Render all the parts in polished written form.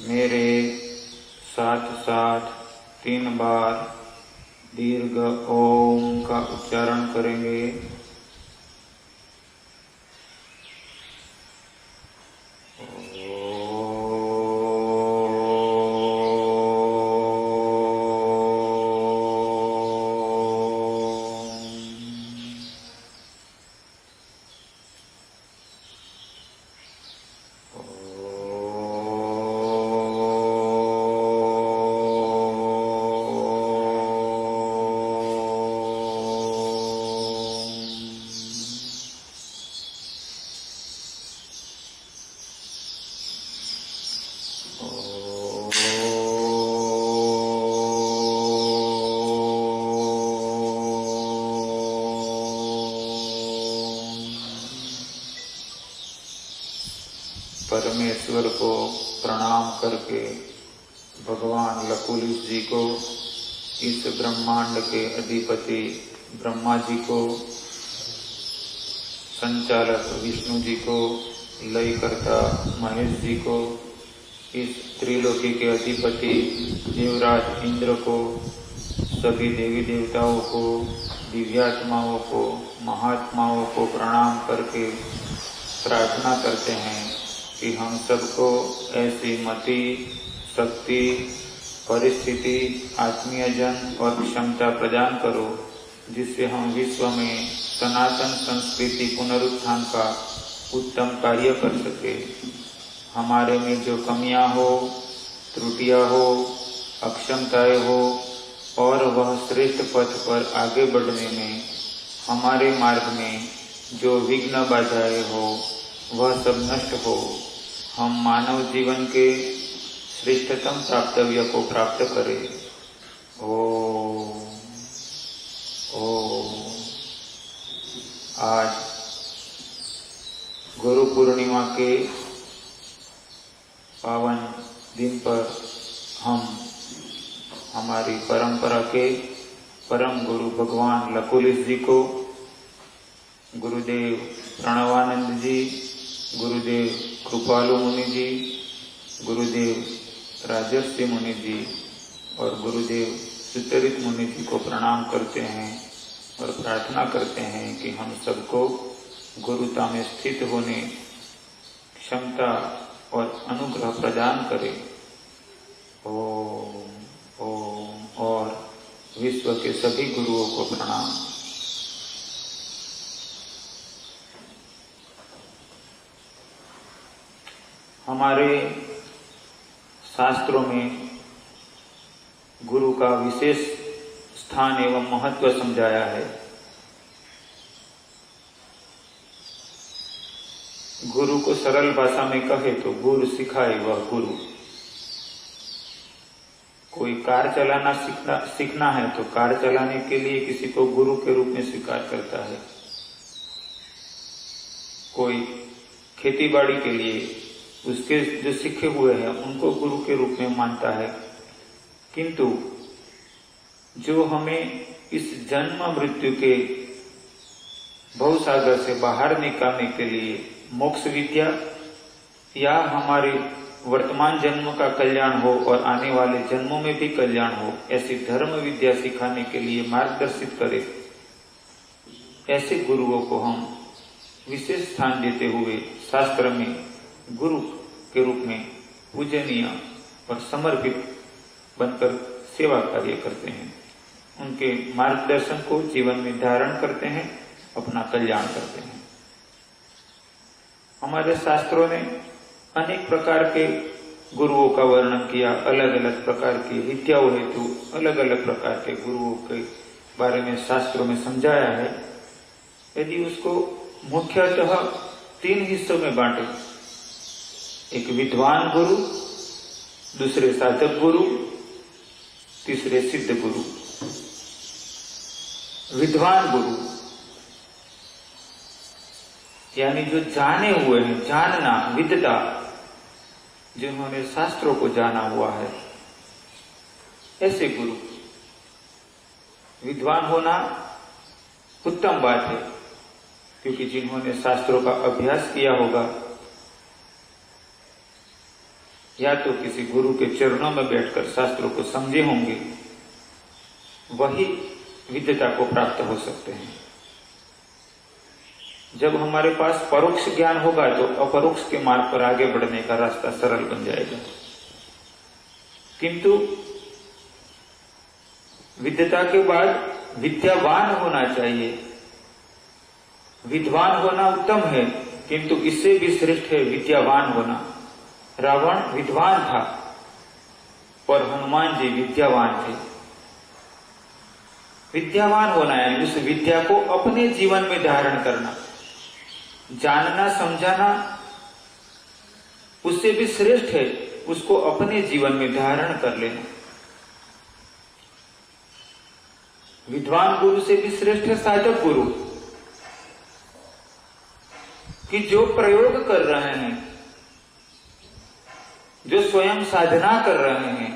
मेरे साथ साथ 3 बार दीर्घ ओम का उच्चारण करेंगे। परमेश्वर को प्रणाम करके भगवान लकुलिश जी को, इस ब्रह्मांड के अधिपति ब्रह्मा जी को, संचालक विष्णु जी को, लयकर्ता महेश जी को, इस त्रिलोकी के अधिपति देवराज इंद्र को, सभी देवी देवताओं को, दिव्यात्माओं को, महात्माओं को प्रणाम करके प्रार्थना करते हैं कि हम सबको ऐसी मति, शक्ति, परिस्थिति, आत्मीय जन और क्षमता प्रदान करो जिससे हम विश्व में सनातन संस्कृति पुनरुत्थान का उत्तम कार्य कर सके। हमारे में जो कमियां हो, त्रुटियां हो, अक्षमताएं हो और वह श्रेष्ठ पथ पर आगे बढ़ने में हमारे मार्ग में जो विघ्न बाधाएं हो वह सब नष्ट हो। हम मानव जीवन के श्रेष्ठतम प्राप्तव्य को प्राप्त करें। ओम ओम। आज गुरु पूर्णिमा के पावन दिन पर हम हमारी परंपरा के परम गुरु भगवान लकुलिश जी को, गुरुदेव प्रणवानंद जी, गुरुदेव कृपालु मुनि जी, गुरुदेव राजर्षि मुनि जी और गुरुदेव सुचरित मुनि जी को प्रणाम करते हैं और प्रार्थना करते हैं कि हम सबको गुरुता में स्थित होने क्षमता और अनुग्रह प्रदान करें। ओम ओम। और विश्व के सभी गुरुओं को प्रणाम। हमारे शास्त्रों में गुरु का विशेष स्थान एवं महत्व समझाया है। गुरु को सरल भाषा में कहे तो गुरु सिखाए वह गुरु। कोई कार चलाना सीखना है तो कार चलाने के लिए किसी को गुरु के रूप में स्वीकार करता है। कोई खेतीबाड़ी के लिए उसके जो सीखे हुए हैं उनको गुरु के रूप में मानता है। किंतु जो हमें इस जन्म मृत्यु के भवसागर से बाहर निकालने के लिए मोक्ष विद्या या हमारे वर्तमान जन्म का कल्याण हो और आने वाले जन्मों में भी कल्याण हो, ऐसी धर्म विद्या सिखाने के लिए मार्गदर्शित करे, ऐसे गुरुओं को हम विशेष स्थान देते हुए शास्त्र में गुरु के रूप में पूजनीय और समर्पित बनकर सेवा कार्य करते हैं। उनके मार्गदर्शन को जीवन में धारण करते हैं, अपना कल्याण करते हैं। हमारे शास्त्रों ने अनेक प्रकार के गुरुओं का वर्णन किया। अलग अलग प्रकार की विद्याओं हेतु अलग अलग प्रकार के गुरुओं के बारे में शास्त्रों में समझाया है। यदि उसको मुख्यतः 3 हिस्सों में बांटे, एक विद्वान गुरु, दूसरे साधक गुरु, तीसरे सिद्ध गुरु। विद्वान गुरु यानी जो जाने हुए हैं, जानना, विद्ता, जिन्होंने शास्त्रों को जाना हुआ है, ऐसे गुरु। विद्वान होना उत्तम बात है, क्योंकि जिन्होंने शास्त्रों का अभ्यास किया होगा या तो किसी गुरु के चरणों में बैठकर शास्त्रों को समझे होंगे, वही विद्यता को प्राप्त हो सकते हैं। जब हमारे पास परोक्ष ज्ञान होगा तो अपरोक्ष के मार्ग पर आगे बढ़ने का रास्ता सरल बन जाएगा। किंतु विद्यता के बाद विद्यावान होना चाहिए। विद्वान होना उत्तम है, किंतु इससे भी श्रेष्ठ है विद्यावान होना। रावण विद्वान था पर हनुमान जी विद्यावान थे। विद्यावान होना है उस विद्या को अपने जीवन में धारण करना, जानना समझाना उससे भी श्रेष्ठ है उसको अपने जीवन में धारण कर लेना। विद्वान गुरु से भी श्रेष्ठ है साधक गुरु, कि जो प्रयोग कर रहे हैं, जो स्वयं साधना कर रहे हैं,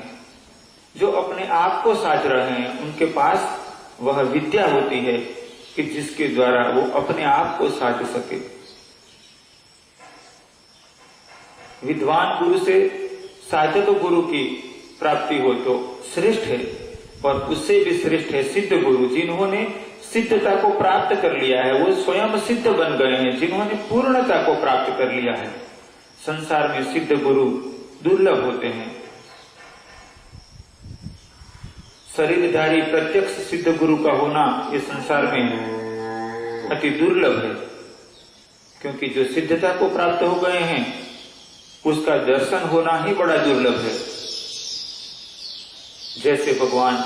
जो अपने आप को साध रहे हैं, उनके पास वह विद्या होती है कि जिसके द्वारा वो अपने आप को साध सके। विद्वान गुरु से साधक गुरु की प्राप्ति हो तो श्रेष्ठ है, पर उससे भी श्रेष्ठ है सिद्ध गुरु, जिन्होंने सिद्धता को प्राप्त कर लिया है, वो स्वयं सिद्ध बन गए हैं, जिन्होंने पूर्णता को प्राप्त कर लिया है। संसार में सिद्ध गुरु दुर्लभ होते हैं। शरीरधारी प्रत्यक्ष सिद्ध गुरु का होना इस संसार में अति दुर्लभ है, क्योंकि जो सिद्धता को प्राप्त हो गए हैं उसका दर्शन होना ही बड़ा दुर्लभ है। जैसे भगवान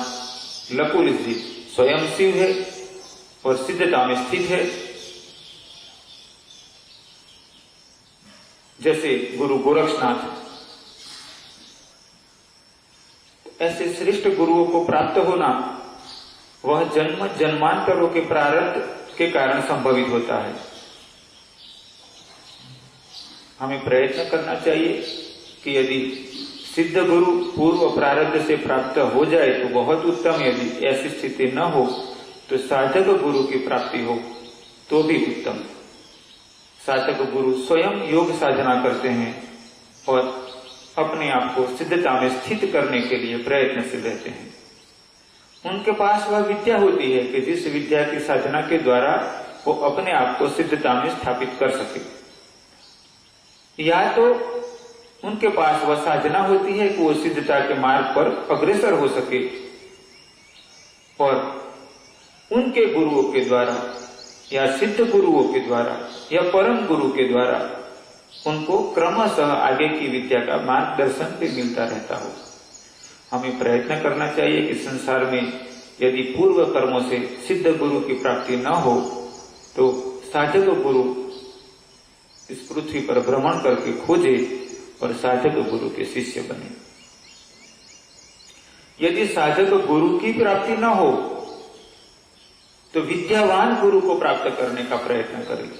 लकुल जी स्वयं शिव है और सिद्धता में स्थित है, जैसे गुरु गोरक्षनाथ, ऐसे श्रेष्ठ गुरुओं को प्राप्त होना वह जन्म जन्मांतरों के प्रारब्ध के कारण संभवित होता है। हमें प्रयत्न करना चाहिए कि यदि सिद्ध गुरु पूर्व प्रारब्ध से प्राप्त हो जाए तो बहुत उत्तम, यदि ऐसी स्थिति न हो तो साधक गुरु की प्राप्ति हो तो भी उत्तम। साधक गुरु स्वयं योग साधना करते हैं और अपने आप को सिद्धता में स्थित करने के लिए प्रयत्नशील रहते हैं। उनके पास वह विद्या होती है कि जिस विद्या की साधना के द्वारा वो अपने आप को सिद्धता में स्थापित कर सके, या तो उनके पास वह साधना होती है कि वो सिद्धता के मार्ग पर अग्रसर हो सके, और उनके गुरुओं के द्वारा या सिद्ध गुरुओं के द्वारा या परम गुरु के द्वारा उनको क्रमशः आगे की विद्या का मार्गदर्शन भी मिलता रहता हो। हमें प्रयत्न करना चाहिए कि संसार में यदि पूर्व कर्मों से सिद्ध गुरु की प्राप्ति न हो तो साधक गुरु इस पृथ्वी पर भ्रमण करके खोजे और साधक गुरु के शिष्य बने। यदि साधक गुरु की प्राप्ति न हो तो विद्यावान गुरु को प्राप्त करने का प्रयत्न करें,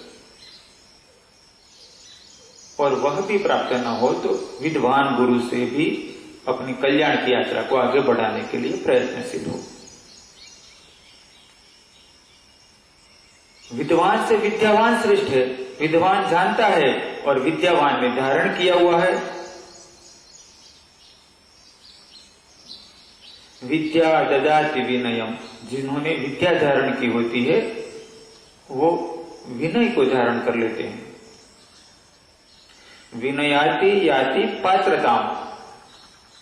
और वह भी प्राप्त न हो तो विद्वान गुरु से भी अपनी कल्याण की यात्रा को आगे बढ़ाने के लिए प्रयत्नशील हो। विद्वान से विद्यावान श्रेष्ठ है। विद्वान जानता है और विद्यावान में धारण किया हुआ है। विद्या ददाति विनयम, जिन्होंने विद्या धारण की होती है वो विनय को धारण कर लेते हैं। विनयाति याति पात्रताम,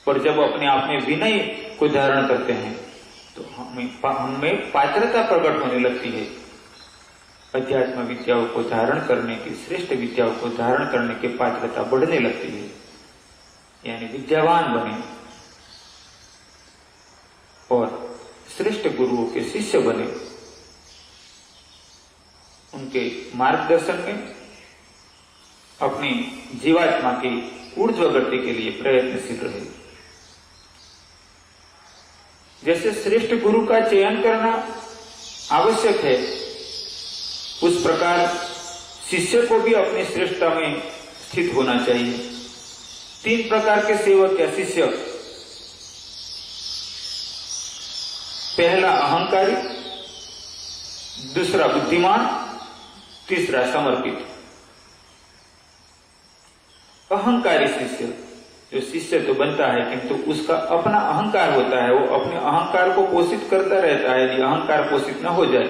पर जब अपने आप में विनय को धारण करते हैं तो हमें पात्रता प्रकट होने लगती है। अध्यात्म विद्याओं को धारण करने की, श्रेष्ठ विद्याओं को धारण करने की पात्रता बढ़ने लगती है, यानी विद्यावान बने और श्रेष्ठ गुरुओं के शिष्य बने। उनके मार्गदर्शन में अपनी जीवात्मा की ऊर्ध्व गति के लिए प्रयत्नशील रहे। जैसे श्रेष्ठ गुरु का चयन करना आवश्यक है, उस प्रकार शिष्य को भी अपनी श्रेष्ठता में स्थित होना चाहिए। 3 प्रकार के सेवक या शिष्य। पहला अहंकारी, दूसरा बुद्धिमान, तीसरा समर्पित। अहंकारी शिष्य, जो शिष्य तो बनता है किंतु उसका अपना अहंकार होता है, वो अपने अहंकार को पोषित करता रहता है। यदि अहंकार पोषित न हो जाए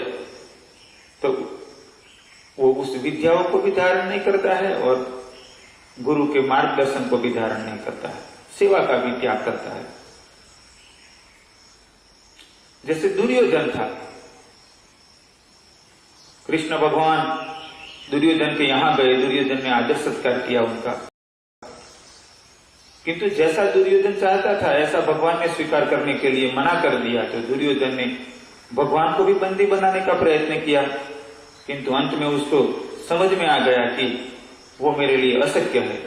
तो वो उस विद्याओं को भी धारण नहीं करता है और गुरु के मार्गदर्शन को भी धारण नहीं करता है, सेवा का भी त्याग करता है। जैसे दुर्योधन था, कृष्ण भगवान दुर्योधन के यहां गए, दुर्योधन ने आदर सत्कार किया उनका, किंतु जैसा दुर्योधन चाहता था ऐसा भगवान ने स्वीकार करने के लिए मना कर दिया। तो दुर्योधन ने भगवान को भी बंदी बनाने का प्रयत्न किया, किंतु अंत में उसको समझ में आ गया कि वो मेरे लिए अशक्य है।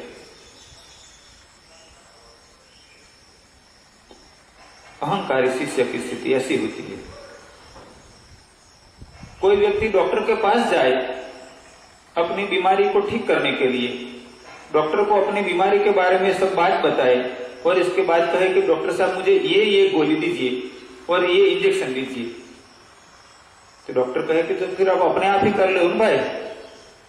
अहंकारी शिष्य की स्थिति ऐसी होती है। कोई व्यक्ति डॉक्टर के पास जाए अपनी बीमारी को ठीक करने के लिए, डॉक्टर को अपनी बीमारी के बारे में सब बात बताए और इसके बाद कहे कि डॉक्टर साहब मुझे ये गोली दीजिए और ये इंजेक्शन दीजिए, तो डॉक्टर कहे कि तो फिर आप अपने आप ही कर ले उन भाई,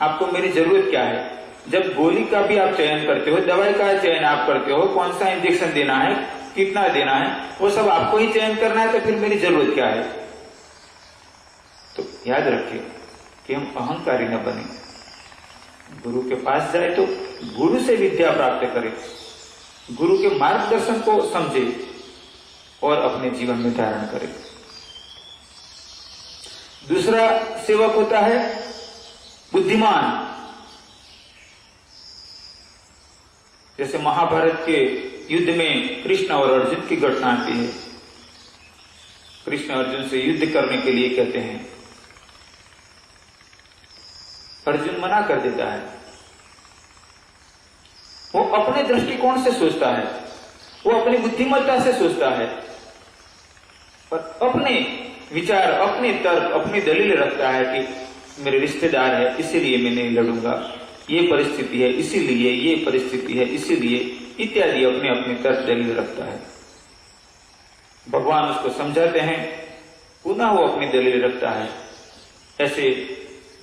आपको मेरी जरूरत क्या है। जब गोली का भी आप चयन करते हो, दवाई का चयन आप करते हो, कौन सा इंजेक्शन देना है, कितना देना है, वो सब आपको ही चयन करना है, तो फिर मेरी जरूरत क्या है। तो याद रखिए कि हम अहंकारी न बने। गुरु के पास जाए तो गुरु से विद्या प्राप्त करें, गुरु के मार्गदर्शन को समझे और अपने जीवन में धारण करें। दूसरा सेवक होता है बुद्धिमान। जैसे महाभारत के युद्ध में कृष्ण और अर्जुन की घटना आती है। कृष्ण अर्जुन से युद्ध करने के लिए कहते हैं, अर्जुन मना कर देता है। वो अपने दृष्टिकोण से सोचता है, वो अपनी बुद्धिमत्ता से सोचता है और अपने विचार, अपने तर्क, अपनी दलील रखता है कि मेरे रिश्तेदार है इसीलिए मैं नहीं लड़ूंगा, ये परिस्थिति है इसीलिए, ये परिस्थिति है इसीलिए, इत्यादि अपने अपने तर्क दलील रखता है। भगवान उसको समझाते हैं, पुनः वो अपनी दलील रखता है। ऐसे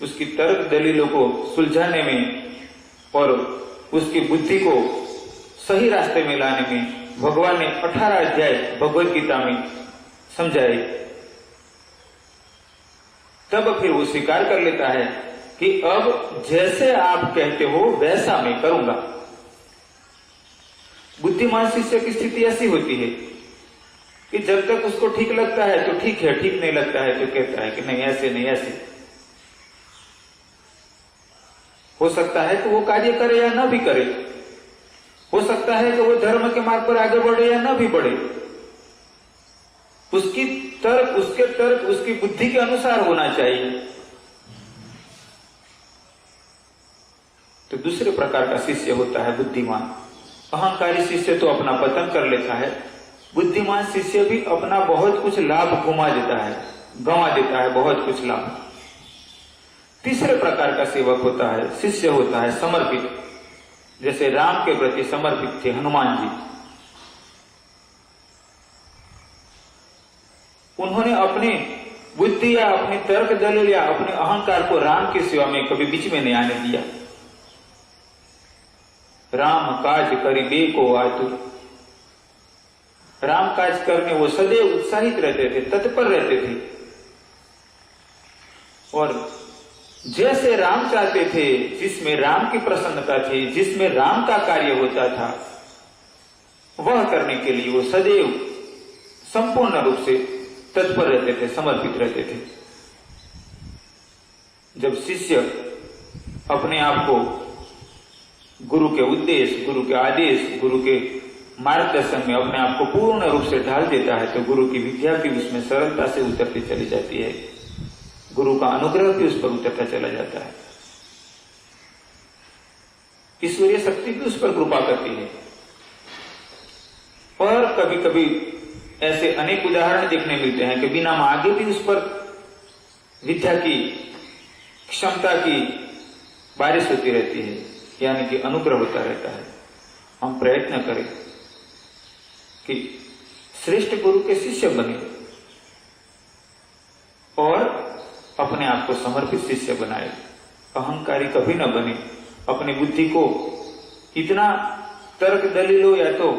उसकी तर्क दलीलों को सुलझाने में और उसकी बुद्धि को सही रास्ते में लाने में भगवान ने 18 अध्याय भगवद गीता में समझाए। तब फिर वो स्वीकार कर लेता है कि अब जैसे आप कहते हो वैसा मैं करूंगा। बुद्धिमान शिष्य की स्थिति ऐसी होती है कि जब तक उसको ठीक लगता है तो ठीक है, ठीक नहीं लगता है तो कहता है कि नहीं ऐसे नहीं ऐसे। हो सकता है कि वो कार्य करे या न भी करे, हो सकता है कि वो धर्म के मार्ग पर आगे बढ़े या न भी बढ़े। उसके तर्क उसकी बुद्धि के अनुसार होना चाहिए। तो दूसरे प्रकार का शिष्य होता है बुद्धिमान। अहंकारी शिष्य तो अपना पतन कर लेता है, बुद्धिमान शिष्य भी अपना बहुत कुछ लाभ गंवा देता है बहुत कुछ लाभ। तीसरे प्रकार का सेवक होता है, शिष्य होता है समर्पित। जैसे राम के प्रति समर्पित थे हनुमान जी। उन्होंने अपनी बुद्धि या अपने तर्क दलील या अपने अहंकार को राम की सेवा में कभी बीच में नहीं आने दिया। राम काज करिबे को आतुर, राम काज करने वो सदैव उत्साहित रहते थे, तत्पर रहते थे। और जैसे राम चाहते थे, जिसमें राम की प्रसन्नता थी, जिसमें राम का कार्य होता था, वह करने के लिए वो सदैव संपूर्ण रूप से तत्पर रहते थे, समर्पित रहते थे। जब शिष्य अपने आप को गुरु के उद्देश्य, गुरु के आदेश, गुरु के मार्गदर्शन में अपने आप को पूर्ण रूप से ढाल देता है तो गुरु की विद्या भी उसमें सरलता से उतरती चली जाती है, गुरु का अनुग्रह भी उस पर उतरता चला जाता है, ईश्वरीय शक्ति भी उस पर कृपा करती है। और कभी कभी ऐसे अनेक उदाहरण देखने मिलते हैं कि बिना मांगे भी उस पर विद्या की, क्षमता की बारिश होती रहती है, यानी कि अनुग्रह होता रहता है। हम प्रयत्न करें कि श्रेष्ठ गुरु के शिष्य बने और अपने आप को समर्पित शिष्य बनाए। अहंकारी कभी न बने, अपनी बुद्धि को इतना तर्क दलीलों या तो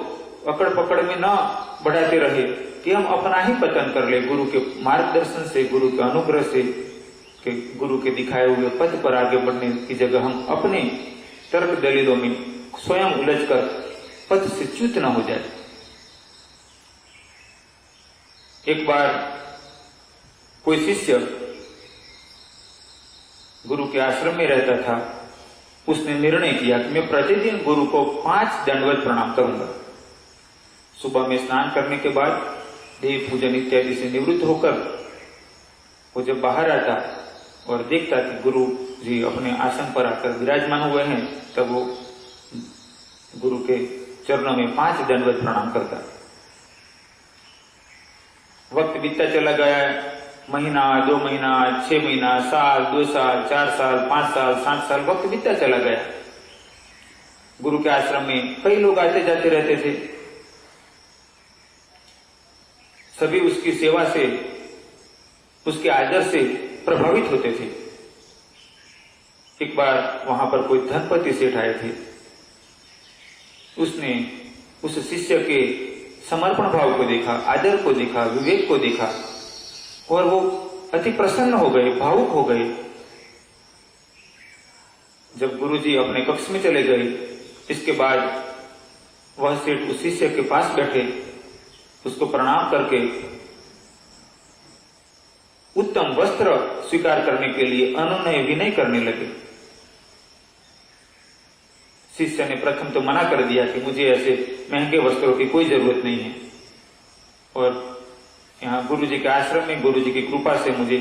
अकड़ पकड़ में न बढ़ाते रहे कि हम अपना ही पतन कर ले। गुरु के मार्गदर्शन से, गुरु के अनुग्रह से, कि गुरु के दिखाए हुए पथ पर आगे बढ़ने की जगह हम अपने तर्क दलीलों में स्वयं उलझकर पथ से च्युत न हो जाए। एक बार कोई शिष्य गुरु के आश्रम में रहता था। उसने निर्णय किया कि मैं प्रतिदिन गुरु को 5 दंडवत प्रणाम करूंगा। सुबह में स्नान करने के बाद देव पूजन इत्यादि से निवृत्त होकर वो जब बाहर आता और देखता कि गुरु जी अपने आसन पर आकर विराजमान हुए हैं, तब वो गुरु के चरणों में 5 दंडवत प्रणाम करता। वक्त बीतता चला गया। महीना, 2 महीना, 6 महीना, साल, 2 साल, 4 साल, 5 साल, 7 साल वक्त बीतता चला गया। गुरु के आश्रम में कई लोग आते जाते रहते थे। सभी उसकी सेवा से, उसके आदर से प्रभावित होते थे। एक बार वहां पर कोई धनपति सेठ आए थे। उसने उस शिष्य के समर्पण भाव को देखा, आदर को देखा, विवेक को देखा और वो अति प्रसन्न हो गए, भावुक हो गए। जब गुरुजी अपने कक्ष में चले गए, इसके बाद वह सेठ उस शिष्य के पास बैठे, उसको प्रणाम करके उत्तम वस्त्र स्वीकार करने के लिए अनुनय विनय करने लगे। शिष्य ने प्रथम तो मना कर दिया कि मुझे ऐसे महंगे वस्त्रों की कोई जरूरत नहीं है और यहाँ गुरु जी के आश्रम में गुरु जी की कृपा से मुझे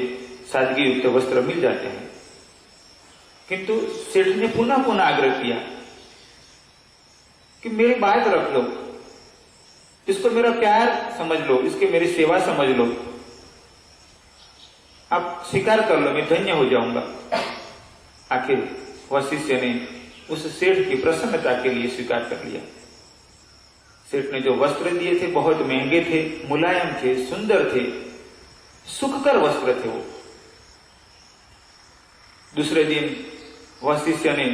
सादगी युक्त वस्त्र मिल जाते हैं। किंतु सेठ ने पुनः पुनः आग्रह किया कि मेरी बात रख लो, इसको मेरा प्यार समझ लो, इसकी मेरी सेवा समझ लो, आप स्वीकार कर लो, मैं धन्य हो जाऊंगा। आखिर वह शिष्य ने उस सेठ की प्रसन्नता के लिए स्वीकार कर लिया। सेठ ने जो वस्त्र दिए थे बहुत महंगे थे, मुलायम थे, सुंदर थे, सुखकर वस्त्र थे वो। दूसरे दिन वह शिष्य ने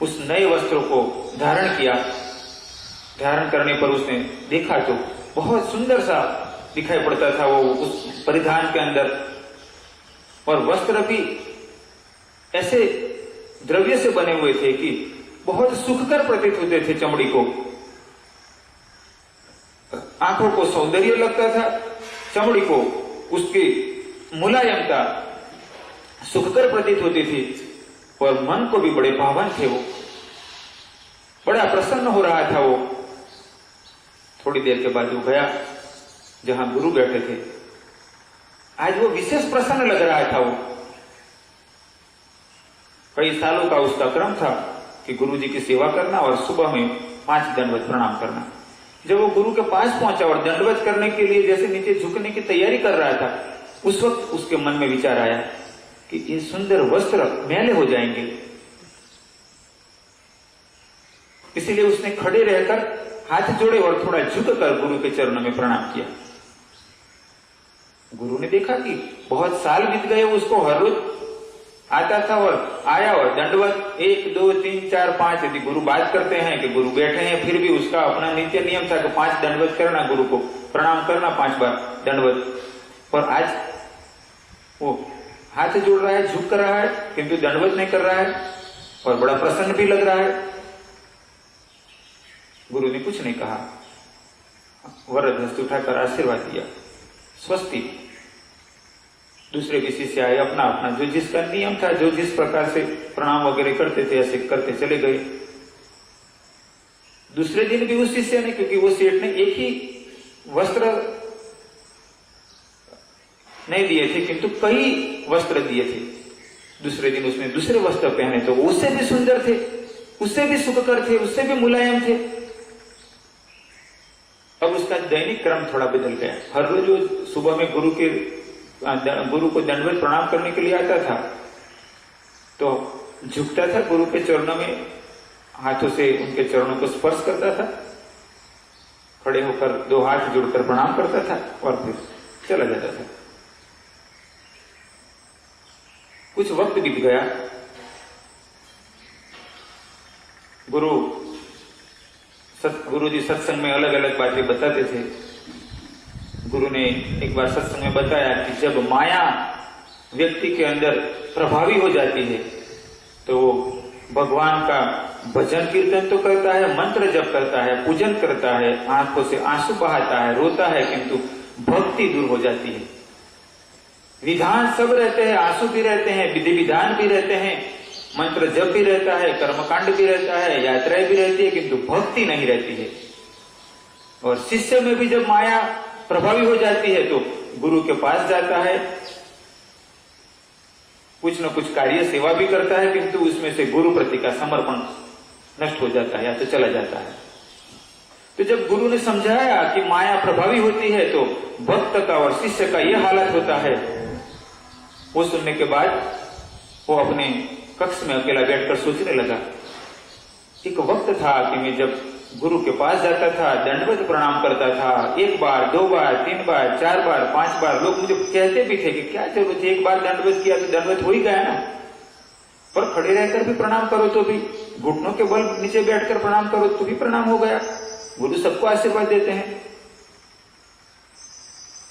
उस नए वस्त्रों को धारण किया। धारण करने पर उसने देखा तो बहुत सुंदर सा दिखाई पड़ता था वो उस परिधान के अंदर, और वस्त्र भी ऐसे द्रव्य से बने हुए थे कि बहुत सुखकर प्रतीत होते थे। चमड़ी को, आंखों को सौंदर्य लगता था, चमड़ी को उसकी मुलायमता सुखकर प्रतीत होती थी और मन को भी बड़े भावन थे। वो बड़ा प्रसन्न हो रहा था। वो थोड़ी देर के बाद वो गया जहां गुरु बैठे थे। आज वो विशेष प्रसन्न लग रहा था। वो कई सालों का उसका क्रम था कि गुरु जी की सेवा करना और सुबह में 5 दंडवत प्रणाम करना। जब वो गुरु के पास पहुंचा और दंडवत करने के लिए जैसे नीचे झुकने की तैयारी कर रहा था, उस वक्त उसके मन में विचार आया कि ये सुंदर वस्त्र मैले हो जाएंगे। इसीलिए उसने खड़े रहकर हाथ जोड़े और थोड़ा झुककर गुरु के चरणों में प्रणाम किया। गुरु ने देखा कि बहुत साल बीत गए, उसको हर रोज आता था और आया और दंडवत 1, 2, 3, 4, 5 यदि गुरु बात करते हैं कि गुरु बैठे हैं, फिर भी उसका अपना नित्य नियम था कि 5 दंडवत करना, गुरु को प्रणाम करना 5 बार दंडवत। और आज वो हाथ जोड़ रहा है, झुक कर रहा है, किंतु दंडवत नहीं कर रहा है और बड़ा प्रसन्न भी लग रहा है। गुरु ने कुछ नहीं कहा, वरद हस्त उठाकर आशीर्वाद दिया, स्वस्ति। दूसरे भी शिष्य आए, अपना अपना जो जिसका नियम था, जो जिस प्रकार से प्रणाम वगैरह करते थे ऐसे करते चले गए। दूसरे दिन भी उस शिष्य ने, क्योंकि वो सेठ ने एक ही वस्त्र नहीं दिए थे किंतु कई वस्त्र दिए थे, दूसरे दिन उसने दूसरे वस्त्र पहने तो उससे भी सुंदर थे, उससे भी सुखकर थे, उससे भी मुलायम थे। अब उसका दैनिक क्रम थोड़ा बदल गया। हर रोज सुबह में गुरु को दंडवत प्रणाम करने के लिए आता था तो झुकता था गुरु के चरणों में, हाथों से उनके चरणों को स्पर्श करता था, खड़े होकर 2 हाथ जोड़कर प्रणाम करता था और फिर चला जाता था। कुछ वक्त बीत गया। गुरु जी सत्संग में अलग अलग बातें बताते थे। गुरु ने एक बार सत्संग में बताया कि जब माया व्यक्ति के अंदर प्रभावी हो जाती है तो भगवान का भजन कीर्तन तो करता है, मंत्र जप करता है, पूजन करता है, आंखों से आंसू बहाता है, रोता है, किंतु भक्ति दूर हो जाती है। विधान सब रहते हैं, आंसू भी रहते हैं, विधि विधान भी रहते हैं, मंत्र जप भी रहता है, कर्मकांड भी रहता है, यात्राएं भी रहती है, किंतु भक्ति नहीं रहती है। और शिष्य में भी जब माया प्रभावी हो जाती है तो गुरु के पास जाता है, कुछ न कुछ कार्य सेवा भी करता है, किंतु उसमें से गुरु प्रति का समर्पण नष्ट हो जाता है या तो चला जाता है। तो जब गुरु ने समझाया कि माया प्रभावी होती है तो भक्त का और शिष्य का यह हालत होता है, वो सुनने के बाद वो अपने कक्ष में अकेला बैठकर सोचने लगा। एक वक्त था कि मैं जब गुरु के पास जाता था, दंडवत प्रणाम करता था, 1 बार 2 बार 3 बार 4 बार 5 बार। लोग मुझे कहते भी थे कि क्या जरूरत है, 1 बार दंडवत किया तो दंडवत हो ही गया ना, पर खड़े रहकर भी प्रणाम करो तो भी, घुटनों के बल नीचे बैठकर प्रणाम करो तो भी प्रणाम हो गया। गुरु सबको आशीर्वाद देते हैं,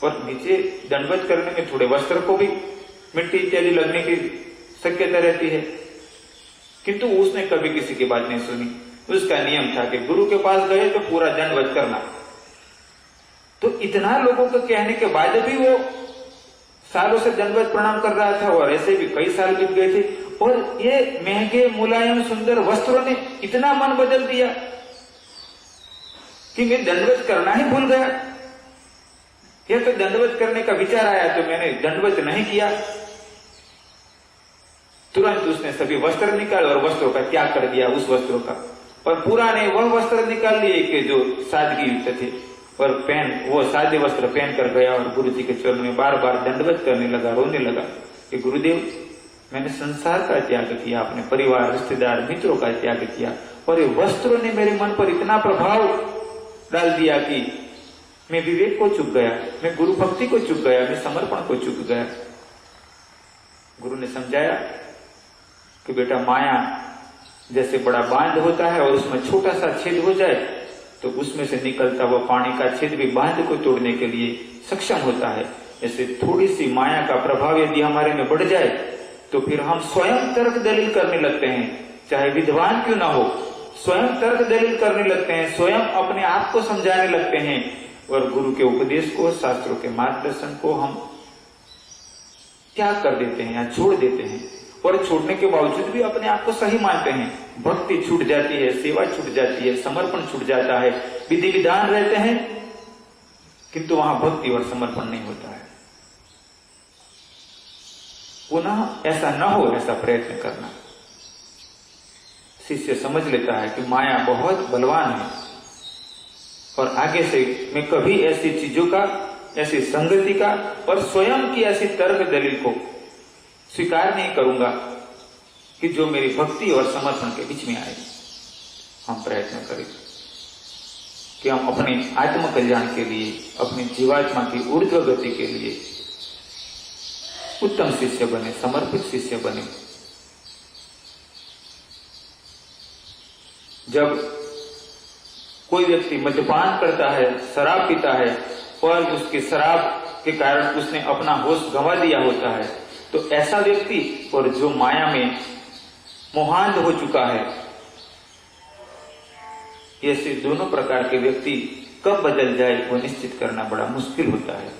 पर नीचे दंडवत करने में थोड़े वस्त्र को भी मिट्टी इत्यादि लगने की शक्यता रहती है। किंतु उसने कभी किसी की बात नहीं सुनी। उसका नियम था कि गुरु के पास गए तो पूरा दंडवत करना। तो इतना लोगों के कहने के बाद भी वो सालों से दंडवत प्रणाम कर रहा था, और ऐसे भी कई साल बीत गए थे, और ये महंगे मुलायम सुंदर वस्त्रों ने इतना मन बदल दिया कि मैं दंडवत करना ही भूल गया। या तो दंडवत करने का विचार आया तो मैंने दंडवत नहीं किया। तुरंत उसने सभी वस्त्र निकाले और वस्त्रों का त्याग कर दिया, उस वस्त्रों का, और पुराने वह वस्त्र निकाल लिए कि जो सादगी युक्त थे, और वो सादे वस्त्र पहन कर गया और गुरु जी के चरणों में बार बार दंडवत करने लगा, रोने लगा कि गुरुदेव, मैंने संसार का त्याग किया, अपने परिवार, रिश्तेदार, मित्रों का त्याग किया, और ये वस्त्रों ने मेरे मन पर इतना प्रभाव डाल दिया कि मैं विवेक को चूक गया, मैं गुरु भक्ति को चूक गया, मैं समर्पण को चूक गया। गुरु ने समझाया कि बेटा, माया जैसे बड़ा बांध होता है और उसमें छोटा सा छेद हो जाए तो उसमें से निकलता हुआ पानी का छेद भी बांध को तोड़ने के लिए सक्षम होता है। ऐसे थोड़ी सी माया का प्रभाव यदि हमारे में बढ़ जाए तो फिर हम स्वयं तर्क दलील करने लगते हैं, चाहे विद्वान क्यों ना हो, स्वयं तर्क दलील करने लगते हैं, स्वयं अपने आप को समझाने लगते हैं, और गुरु के उपदेश को, शास्त्रों के मार्गदर्शन को हम त्याग कर देते हैं या छोड़ देते हैं, और छोड़ने के बावजूद भी अपने आप को सही मानते हैं। भक्ति छूट जाती है, सेवा छूट जाती है, समर्पण छूट जाता है, विधि विधान रहते हैं, किंतु वहां भक्ति और समर्पण नहीं होता है। पुनः ऐसा न हो, ऐसा प्रयत्न करना। शिष्य समझ लेता है कि माया बहुत बलवान है, और आगे से मैं कभी ऐसी चीजों का, ऐसी संगति का और स्वयं की ऐसी तर्क दलील को स्वीकार नहीं करूंगा कि जो मेरी भक्ति और समर्पण के बीच में आए। हम प्रयत्न करें कि हम अपने आत्म कल्याण के लिए, अपनी जीवात्मा की ऊर्ध्व गति के लिए उत्तम शिष्य बने, समर्पित शिष्य बने। जब कोई व्यक्ति मद्यपान करता है, शराब पीता है, और उसके शराब के कारण उसने अपना होश गंवा दिया होता है, तो ऐसा व्यक्ति और जो माया में मोहांध हो चुका है, ऐसे दोनों प्रकार के व्यक्ति कब बदल जाए वो निश्चित करना बड़ा मुश्किल होता है।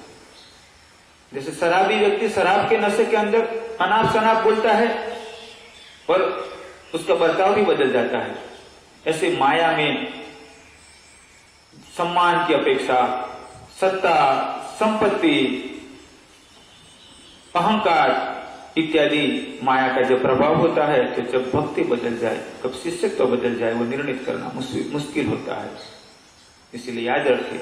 जैसे शराबी व्यक्ति शराब के नशे के अंदर अनाप शनाप बोलता है और उसका बर्ताव भी बदल जाता है, ऐसे माया में सम्मान की अपेक्षा सत्ता, संपत्ति, अहंकार इत्यादि माया का जो प्रभाव होता है, तो जब भक्ति बदल जाए, कब शिष्यत्व बदल जाए, वो निर्णित करना मुश्किल होता है। इसलिए याद रखें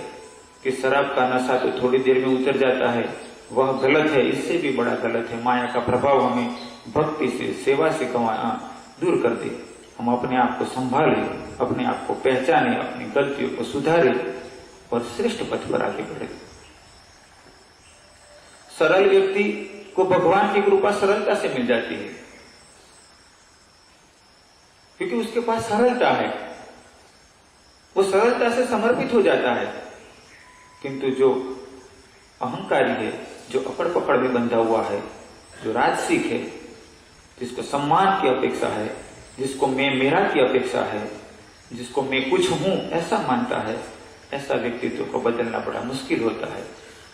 कि शराब का नशा तो थोड़ी देर में उतर जाता है, वह गलत है, इससे भी बड़ा गलत है। माया का प्रभाव हमें भक्ति से, सेवा से दूर कर दे। हम अपने आप को संभालें, अपने आप को पहचाने, अपनी गलतियों को सुधारें और श्रेष्ठ पथ पर आगे बढ़े। सरल व्यक्ति को भगवान की कृपा सरलता से मिल जाती है। क्योंकि उसके पास सरलता है, वो सरलता से समर्पित हो जाता है। किंतु जो अहंकारी है, जो अकड़ पकड़ में बंधा हुआ है, जो राजसिक है, जिसको सम्मान की अपेक्षा है, जिसको मैं मेरा की अपेक्षा है, जिसको मैं कुछ हूं ऐसा मानता है, ऐसा व्यक्तित्व को बदलना बड़ा मुश्किल होता है।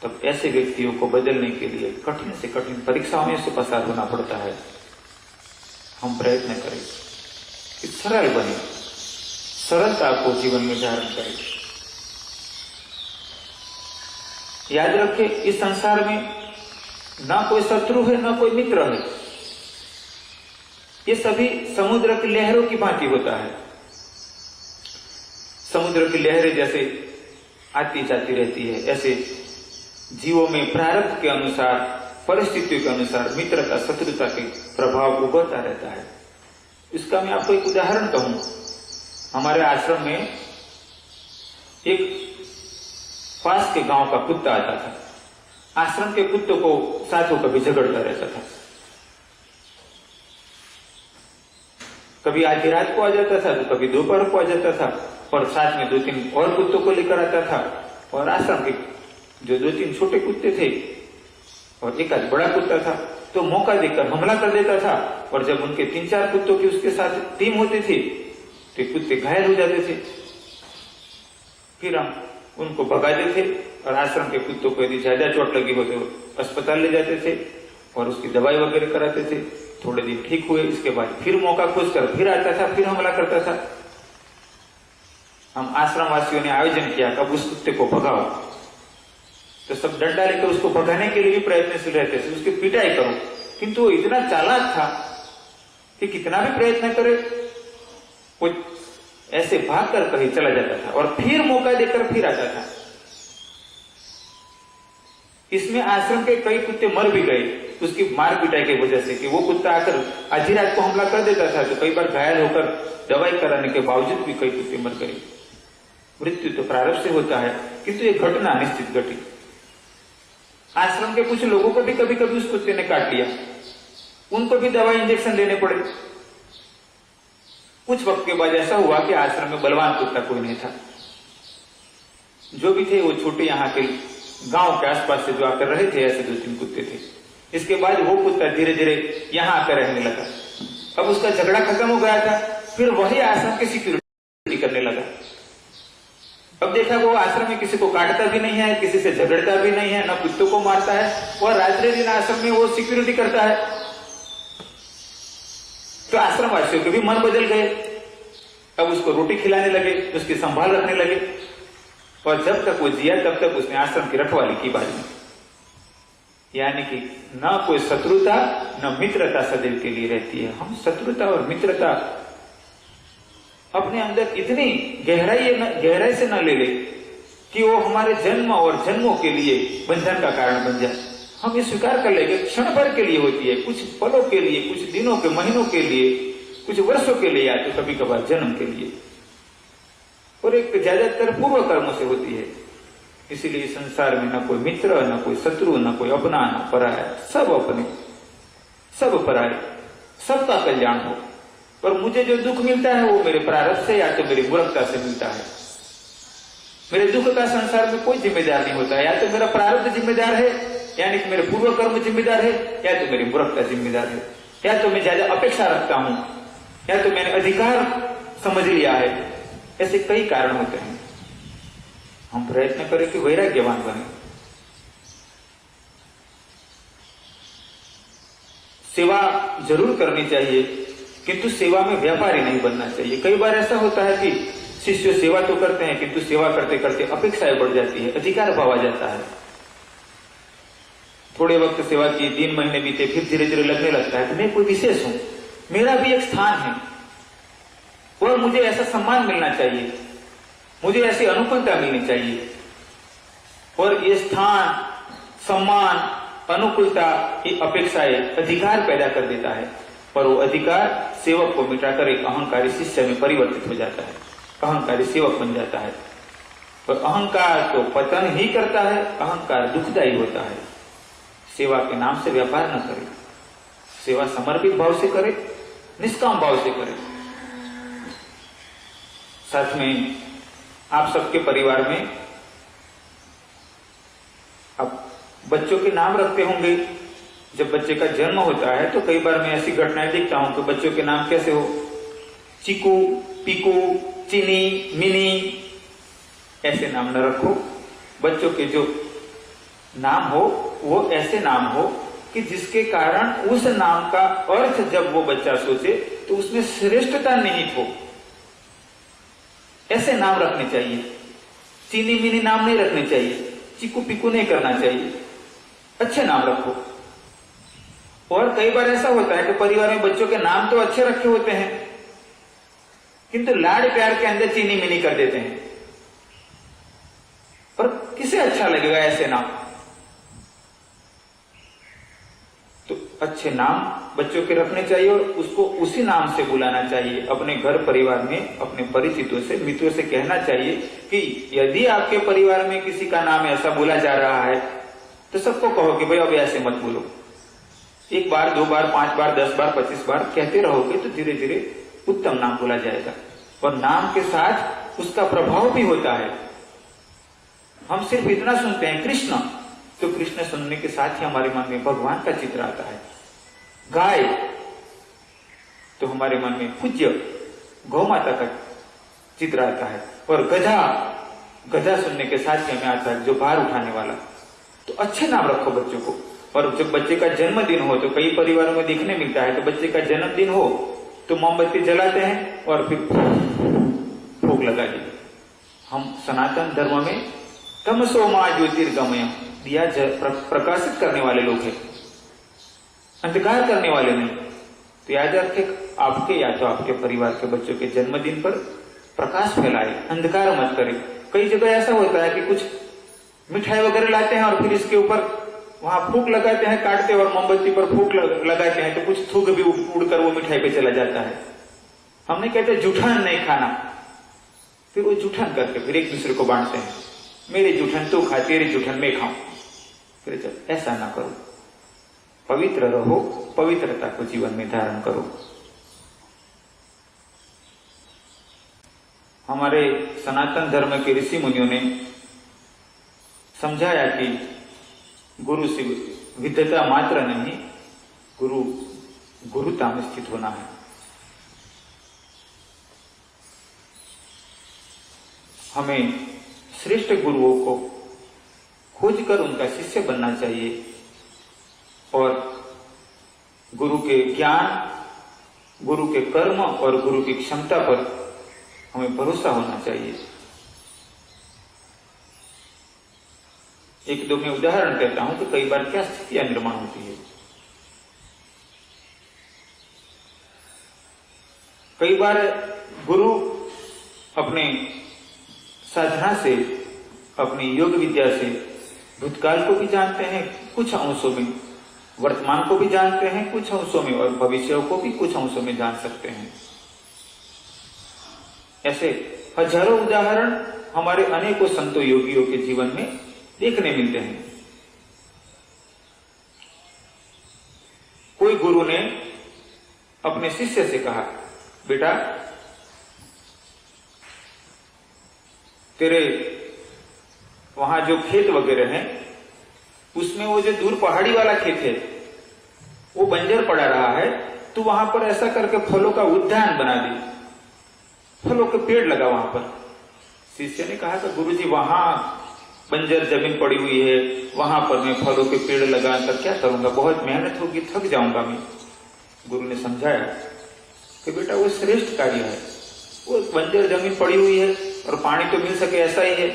तब ऐसे व्यक्तियों को बदलने के लिए कठिन से कठिन परीक्षाओं में से पसार होना पड़ता है। हम प्रयत्न करें कि सरल बने, सरलता को जीवन में धारण करें। याद रखें, इस संसार में ना कोई शत्रु है, ना कोई मित्र है। ये सभी समुद्र की लहरों की भांति होता है। समुद्र की लहरें जैसे आती जाती रहती है, ऐसे जीवों में प्रारब्ध के अनुसार, परिस्थितियों के अनुसार मित्रता शत्रुता के प्रभाव उभरता रहता है। इसका मैं आपको एक उदाहरण कहूं। हमारे आश्रम में एक पास के गांव का कुत्ता आता था। आश्रम के कुत्तों को साथ वो कभी झगड़ता रहता था, कभी आधी रात को आ जाता था तो कभी दोपहर को आ जाता था, और साथ में 2-3 और कुत्तों को लेकर आता था। और आश्रम के जो 2-3 छोटे कुत्ते थे और एक आध बड़ा कुत्ता था, तो मौका देकर हमला कर देता था। और जब उनके 3-4 कुत्तों की उसके साथ टीम होती थी तो कुत्ते घायल हो जाते थे। फिर हम उनको भगाते थे और आश्रम के कुत्तों को यदि ज्यादा चोट लगी हो तो अस्पताल ले जाते थे और उसकी दवाई वगैरह कराते थे। थोड़े दिन ठीक हुए, इसके बाद फिर मौका खोजकर फिर आता था, फिर हमला करता था। हम आश्रम वासियों ने आयोजन किया, कब उस कुत्ते को भगाओ, तो सब डंडा लेकर उसको भगाने के लिए भी प्रयत्नशील रहते थे, उसकी पिटाई करो। किंतु वो इतना चालाक था कि कितना भी प्रयत्न करे वो ऐसे भागकर कहीं चला जाता था और फिर मौका देकर फिर आता था। इसमें आश्रम के कई कुत्ते मर भी गए उसकी मार पिटाई की वजह से, कि वो कुत्ता आकर आधी रात को हमला कर देता था तो कई बार घायल होकर दवाई कराने के बावजूद भी कई कुत्ते मर गए। मृत्यु तो प्रारब्ध से होता है, किंतु ये घटना निश्चित घटी। आश्रम के कुछ लोगों को भी कभी कभी उस कुत्ते ने काट लिया, उनको भी दवाई इंजेक्शन लेने पड़े। कुछ वक्त के बाद ऐसा हुआ कि आश्रम में बलवान कुत्ता कोई नहीं था। जो भी थे वो छोटे यहाँ के गांव के आसपास से जो आकर रहे थे, ऐसे 2-3 कुत्ते थे। इसके बाद वो कुत्ता धीरे धीरे यहाँ आकर रहने लगा। अब उसका झगड़ा खत्म हो गया था, फिर वही आश्रम की सिक्योरिटी करने लगा। अब देखा वो आश्रम में किसी को काटता भी नहीं है, किसी से झगड़ता भी नहीं है, ना कुत्तों को मारता है, और रात्रि दिन आश्रम में वो सिक्योरिटी करता है। तो आश्रम वासियों के भी मन बदल गए। अब उसको रोटी खिलाने लगे, उसकी संभाल रखने लगे, और जब तक वो जिया तब तक उसने आश्रम की रखवाली की बाद में। यानी कि न कोई शत्रुता न मित्रता सदैव के लिए रहती है। हम शत्रुता और मित्रता अपने अंदर इतनी गहराई से न ले ले कि वो हमारे जन्म और जन्मों के लिए बंधन का कारण बन जाए। हम ये स्वीकार कर लेंगे क्षण भर के लिए होती है, कुछ पलों के लिए, कुछ दिनों के, महीनों के लिए, कुछ वर्षों के लिए, या तो कभी कभार जन्म के लिए, और एक ज्यादातर पूर्व कर्मों से होती है। इसीलिए संसार में न कोई मित्र, न कोई शत्रु, न कोई अपना, न पराया, सब अपने, सब पराये, सबका कल्याण हो। और मुझे जो दुख मिलता है वो मेरे प्रारब्ध से या तो मेरी मूर्खता से मिलता है। मेरे दुख का संसार में कोई जिम्मेदार नहीं होता है, या तो मेरा प्रारब्ध जिम्मेदार है, यानी कि मेरे पूर्व कर्म जिम्मेदार है, या तो मेरी मूर्खता जिम्मेदार है, या तो मैं ज्यादा अपेक्षा रखता हूं, या तो मैंने अधिकार समझ लिया है। ऐसे कई कारण होते हैं। हम प्रयत्न करें कि वैराग्यवान बने। सेवा जरूर करनी चाहिए, किंतु सेवा में व्यापारी नहीं बनना चाहिए। कई बार ऐसा होता है कि शिष्य सेवा तो करते हैं, किंतु सेवा करते करते अपेक्षाएं बढ़ जाती है, अधिकार भाव आ जाता है। थोड़े वक्त सेवा की, 3 महीने बीते, फिर धीरे धीरे लगने लगता है कि मैं कोई विशेष हूं, मेरा भी एक स्थान है और मुझे ऐसा सम्मान मिलना चाहिए, मुझे ऐसी अनुकूलता मिलनी चाहिए। और ये स्थान, सम्मान, अनुकूलता, ये अपेक्षाएं अधिकार पैदा कर देता है, पर वो अधिकार सेवक को मिटाकर एक अहंकारी शिष्य में परिवर्तित हो जाता है, अहंकारी सेवक बन जाता है। और अहंकार तो पतन ही करता है, अहंकार दुखदायी होता है। सेवा के नाम से व्यापार न करें, सेवा समर्पित भाव से करें, निष्काम भाव से करें। साथ में आप सबके परिवार में अब बच्चों के नाम रखते होंगे। जब बच्चे का जन्म होता है तो कई बार मैं ऐसी घटनाएं देखता हूं कि बच्चों के नाम कैसे हो, चीकू, पीकू, चीनी, मिनी, ऐसे नाम न रखो। बच्चों के जो नाम हो वो ऐसे नाम हो कि जिसके कारण उस नाम का अर्थ जब वो बच्चा सोचे तो उसमें श्रेष्ठता निहित हो, ऐसे नाम रखने चाहिए। चीनी मिनी नाम नहीं रखने चाहिए, चीकू पीकू नहीं करना चाहिए, अच्छे नाम रखो। और कई बार ऐसा होता है कि परिवार में बच्चों के नाम तो अच्छे रखे होते हैं किंतु लाड़ प्यार के अंदर चीनी मिनी कर देते हैं। पर किसे अच्छा लगेगा ऐसे नाम? तो अच्छे नाम बच्चों के रखने चाहिए और उसको उसी नाम से बुलाना चाहिए। अपने घर परिवार में अपने परिचितों से, मित्रों से कहना चाहिए कि यदि आपके परिवार में किसी का नाम ऐसा बोला जा रहा है तो सबको कहो कि भाई अब ऐसे मत बोलो। एक बार, दो बार, 5 बार, 10 बार, 25 बार कहते रहोगे तो धीरे धीरे उत्तम नाम बोला जाएगा। और नाम के साथ उसका प्रभाव भी होता है। हम सिर्फ इतना सुनते हैं कृष्ण, तो कृष्ण सुनने के साथ ही हमारे मन में भगवान का चित्र आता है। गाय तो हमारे मन में पूज्य गौ माता का चित्र आता है। और गधा, गधा सुनने के साथ ही हमें आता है जो भार उठाने वाला। तो अच्छे नाम रखो बच्चों को। और जब बच्चे का जन्मदिन हो तो कई परिवारों में देखने मिलता है, तो बच्चे का जन्मदिन हो तो मोमबत्ती जलाते हैं और फिर फूंक लगा दी। हम सनातन धर्म में तमसो मा ज्योतिर्गमय, दिया प्रकाशित करने वाले लोग हैं, अंधकार करने वाले नहीं। तो याद रखे, आपके या तो आपके परिवार के बच्चों के जन्मदिन पर प्रकाश फैलाए, अंधकार मत करे। कई जगह ऐसा होता है कि कुछ मिठाई वगैरह लाते हैं और फिर इसके ऊपर वहां फूंक लगाते हैं, काटते और मोमबत्ती पर फूंक लगाते हैं तो कुछ थूक भी उड़कर वो मिठाई पे चला जाता है। हमने कहते हैं जूठन नहीं खाना, फिर वो जूठन करके फिर एक दूसरे को बांटते हैं, मेरे जूठन तू खा, तेरे जूठन मैं खाऊं। फिर चल, ऐसा ना करो, पवित्र रहो, पवित्रता को जीवन में धारण करो। हमारे सनातन धर्म के ऋषि मुनियों ने समझाया कि गुरु से विद्यता मात्र नहीं, गुरु गुरुता में स्थित होना है। हमें श्रेष्ठ गुरुओं को खोजकर उनका शिष्य बनना चाहिए और गुरु के ज्ञान, गुरु के कर्म और गुरु की क्षमता पर हमें भरोसा होना चाहिए। एक दो मैं उदाहरण कहता हूं कि कई बार क्या स्थितियां निर्माण होती है। कई बार गुरु अपने साधना से, अपनी योग विद्या से भूतकाल को भी जानते हैं कुछ अंशों में, वर्तमान को भी जानते हैं कुछ अंशों में और भविष्य को भी कुछ अंशों में जान सकते हैं। ऐसे हजारों उदाहरण हमारे अनेकों संतों योगियों के जीवन में देखने मिलते हैं। कोई गुरु ने अपने शिष्य से कहा, बेटा तेरे वहां जो खेत वगैरह हैं उसमें वो जो दूर पहाड़ी वाला खेत है वो बंजर पड़ा रहा है, तो वहां पर ऐसा करके फलों का उद्यान बना दे, फलों के पेड़ लगा वहां पर। शिष्य ने कहा कि गुरुजी वहां बंजर जमीन पड़ी हुई है, वहां पर मैं फलों के पेड़ लगाकर क्या करूंगा, बहुत मेहनत होगी, थक जाऊंगा मैं। गुरु ने समझाया कि बेटा वो श्रेष्ठ कार्य है, वो बंजर जमीन पड़ी हुई है और पानी तो मिल सके ऐसा ही है,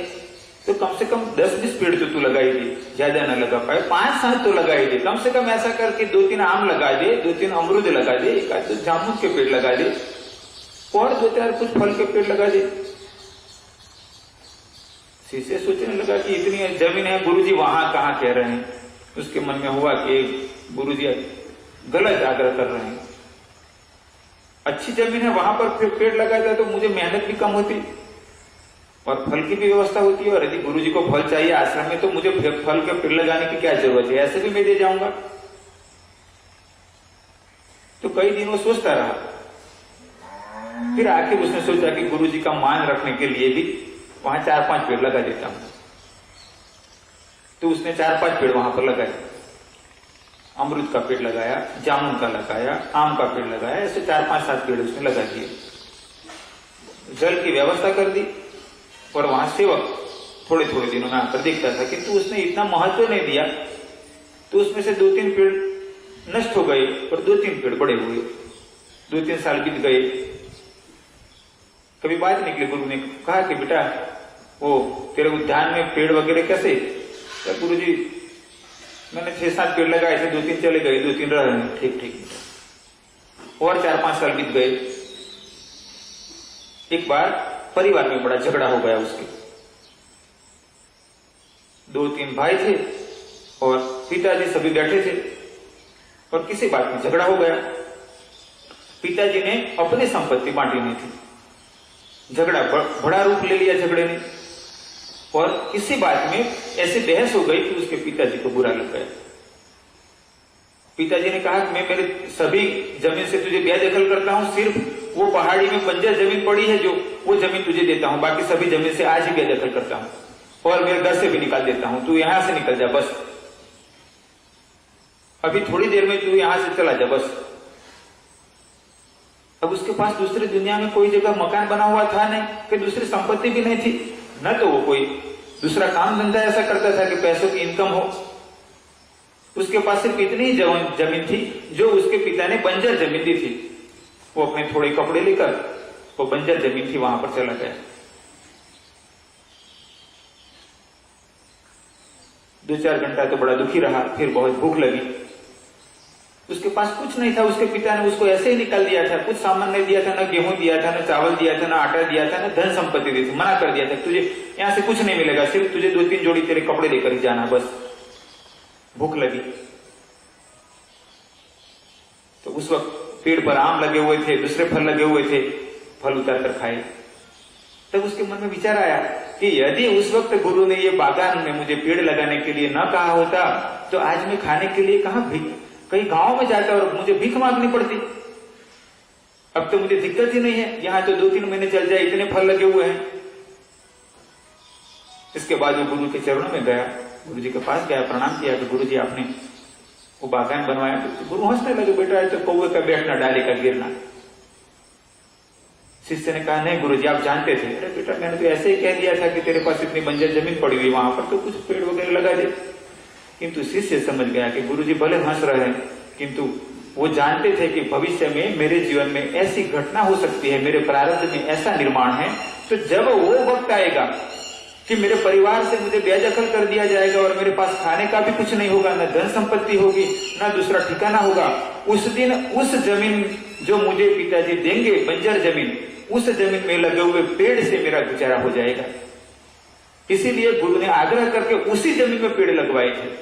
तो कम से कम 10-20 पेड़ तो तू लगाई दे, ज्यादा न लगा पाए 5-7 तो लगाई दे, कम से कम ऐसा करके 2-3 आम लगा दे, 2-3 अमरूद लगा दे, 1-2 जामुन के पेड़ लगा दे और 2-4 कुछ फल के पेड़ लगा दे। शिष्य सोचने लगा कि इतनी जमीन है, गुरुजी वहां कहां कह रहे हैं। उसके मन में हुआ कि गुरुजी गलत आग्रह कर रहे हैं, अच्छी जमीन है वहां पर पेड़ लगाता तो मुझे मेहनत भी कम होती और फल की भी व्यवस्था होती है, और यदि गुरुजी को फल चाहिए आश्रम में तो मुझे फल के पेड़ लगाने की क्या जरूरत है, ऐसे भी मैं दे जाऊंगा। तो कई दिन वो सोचता रहा, फिर आखिर उसने सोचा कि गुरुजी का मान रखने के लिए भी वहां 4-5 पेड़ लगा देता हूं। तो उसने 4-5 पेड़ वहां पर लगाए। अमरूद का पेड़ लगाया, जामुन का लगाया, आम का पेड़ लगाया, ऐसे 4-5-7 पेड़ उसने लगा दिए। जल की व्यवस्था कर दी और वहां सेवक थोड़े थोड़े दिनों में आकर देखता था कि तू उसने इतना महत्व नहीं दिया, तो उसमें से 2-3 पेड़ नष्ट हो गए और 2-3 पेड़ बड़े हुए। 2-3 साल बीत गए, कभी बात निकली, गुरु ने कहा कि बेटा वो तेरे उद्यान में पेड़ वगैरह कैसे? तो गुरु जी मैंने 6-7 पेड़ लगाए थे, 2-3 चले गए, 2-3 रह रहे हैं। ठीक ठीक। और 4-5 साल बीत गए। एक बार परिवार में बड़ा झगड़ा हो गया उसके। 2-3 भाई थे और पिताजी सभी बैठे थे और किसी बात में झगड़ा हो गया। पिताजी ने अपनी संपत्ति बांटी नहीं थी, झगड़ा बड़ा रूप ले लिया झगड़े ने और किसी बात में ऐसी बहस हो गई कि उसके पिताजी को बुरा लग गया। पिताजी ने कहा कि मैं मेरे सभी जमीन से तुझे बेदखल करता हूं, सिर्फ वो पहाड़ी में बंजर जमीन पड़ी है जो वो जमीन तुझे देता हूं, बाकी सभी जमीन से आज ही बेदखल करता हूं और मेरे घर से भी निकाल देता हूं, तू यहां से निकल जा बस, अभी थोड़ी देर में तू यहां से चला जा बस। अब उसके पास दूसरी दुनिया में कोई जगह मकान बना हुआ था नहीं, कि दूसरी संपत्ति भी नहीं थी, न तो वो कोई दूसरा काम धंधा ऐसा करता था कि पैसों की इनकम हो। उसके पास सिर्फ इतनी ही जमीन थी जो उसके पिता ने बंजर जमीन दी थी। वो अपने थोड़े कपड़े लेकर वो बंजर जमीन थी वहां पर चला गया। 2-4 घंटा तो बड़ा दुखी रहा, फिर बहुत भूख लगी। उसके पास कुछ नहीं था, उसके पिता ने उसको ऐसे ही निकाल दिया था, कुछ सामान नहीं दिया था, ना गेहूं दिया था, ना चावल दिया था, ना आटा दिया था, ना धन संपत्ति दी थी, मना कर दिया था तुझे यहां से कुछ नहीं मिलेगा, सिर्फ तुझे 2-3 जोड़ी तेरे कपड़े लेकर ही जाना बस। भूख लगी तो उस वक्त पेड़ पर आम लगे हुए थे, दूसरे फल लगे हुए थे, फल उतार कर खाए। तब उसके मन में विचार आया कि यदि उस वक्त गुरु ने ये बागान में मुझे पेड़ लगाने के लिए न कहा होता तो आज मैं खाने के लिए कहां कहीं गांव में जाता और मुझे भीख मांगनी पड़ती। अब तो मुझे दिक्कत ही नहीं है, यहां तो 2-3 महीने चल जाए, इतने फल लगे हुए हैं। इसके बाद वो गुरु के चरणों में गया, गुरु जी के पास गया, प्रणाम किया कि गुरु जी आपने वो बागान बनवाया। तो गुरु हंसने लगे, बेटा तो कौवे का बैठना डाले का गिरना। शिष्य ने कहा नहीं गुरु जी आप जानते थे। अरे बेटा मैंने तो ऐसे ही कह दिया था कि तेरे पास इतनी बंजर जमीन पड़ी हुई, वहां पर तो कुछ पेड़ वगैरह लगा दे। किंतु शिष्य समझ गया कि गुरुजी भले हंस रहे हैं, किंतु वो जानते थे कि भविष्य में मेरे जीवन में ऐसी घटना हो सकती है, मेरे प्रारब्ध में ऐसा निर्माण है, तो जब वो वक्त आएगा कि मेरे परिवार से मुझे बेदखल कर दिया जाएगा और मेरे पास खाने का भी कुछ नहीं होगा, न धन संपत्ति होगी, न दूसरा ठिकाना होगा, उस दिन उस जमीन जो मुझे पिताजी देंगे, बंजर जमीन, उस जमीन में लगे हुए पेड़ से मेरा गुजारा हो जाएगा। इसीलिए गुरु ने आग्रह करके उसी जमीन में पेड़ लगवाए थे।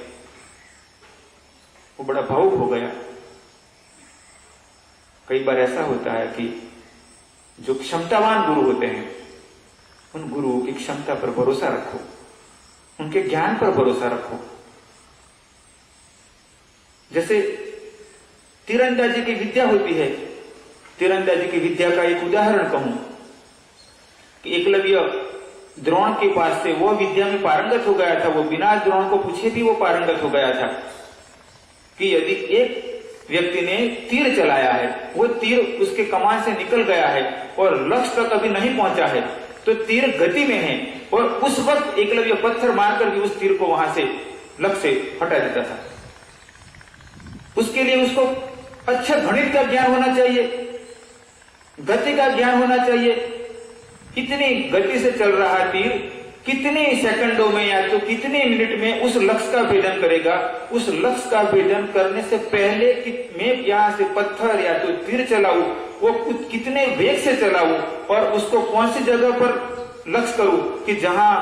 वो बड़ा भावुक हो गया। कई बार ऐसा होता है कि जो क्षमतावान गुरु होते हैं उन गुरुओं की क्षमता पर भरोसा रखो, उनके ज्ञान पर भरोसा रखो। जैसे तीरंदाजी की विद्या होती है, तीरंदाजी की विद्या का एक उदाहरण कहूं कि एकलव्य द्रोण के पास से वो विद्या में पारंगत हो गया था, वो बिना द्रोण को पूछे भी वो पारंगत हो गया था कि यदि एक व्यक्ति ने तीर चलाया है, वो तीर उसके कमान से निकल गया है और लक्ष्य तक अभी नहीं पहुंचा है, तो तीर गति में है और उस वक्त एकलव्य पत्थर मारकर भी उस तीर को वहां से लक्ष्य से हटा देता था। उसके लिए उसको अच्छा गणित का ज्ञान होना चाहिए, गति का ज्ञान होना चाहिए। कितनी गति से चल रहा तीर कितने सेकंडों में या तो कितने मिनट में उस लक्ष्य का भेदन करेगा, उस लक्ष्य का भेदन करने से पहले कि मैं यहां से पत्थर या तो तीर चलाऊं, वो कितने वेग से चलाऊं और उसको कौन सी जगह पर लक्ष्य करूं कि जहां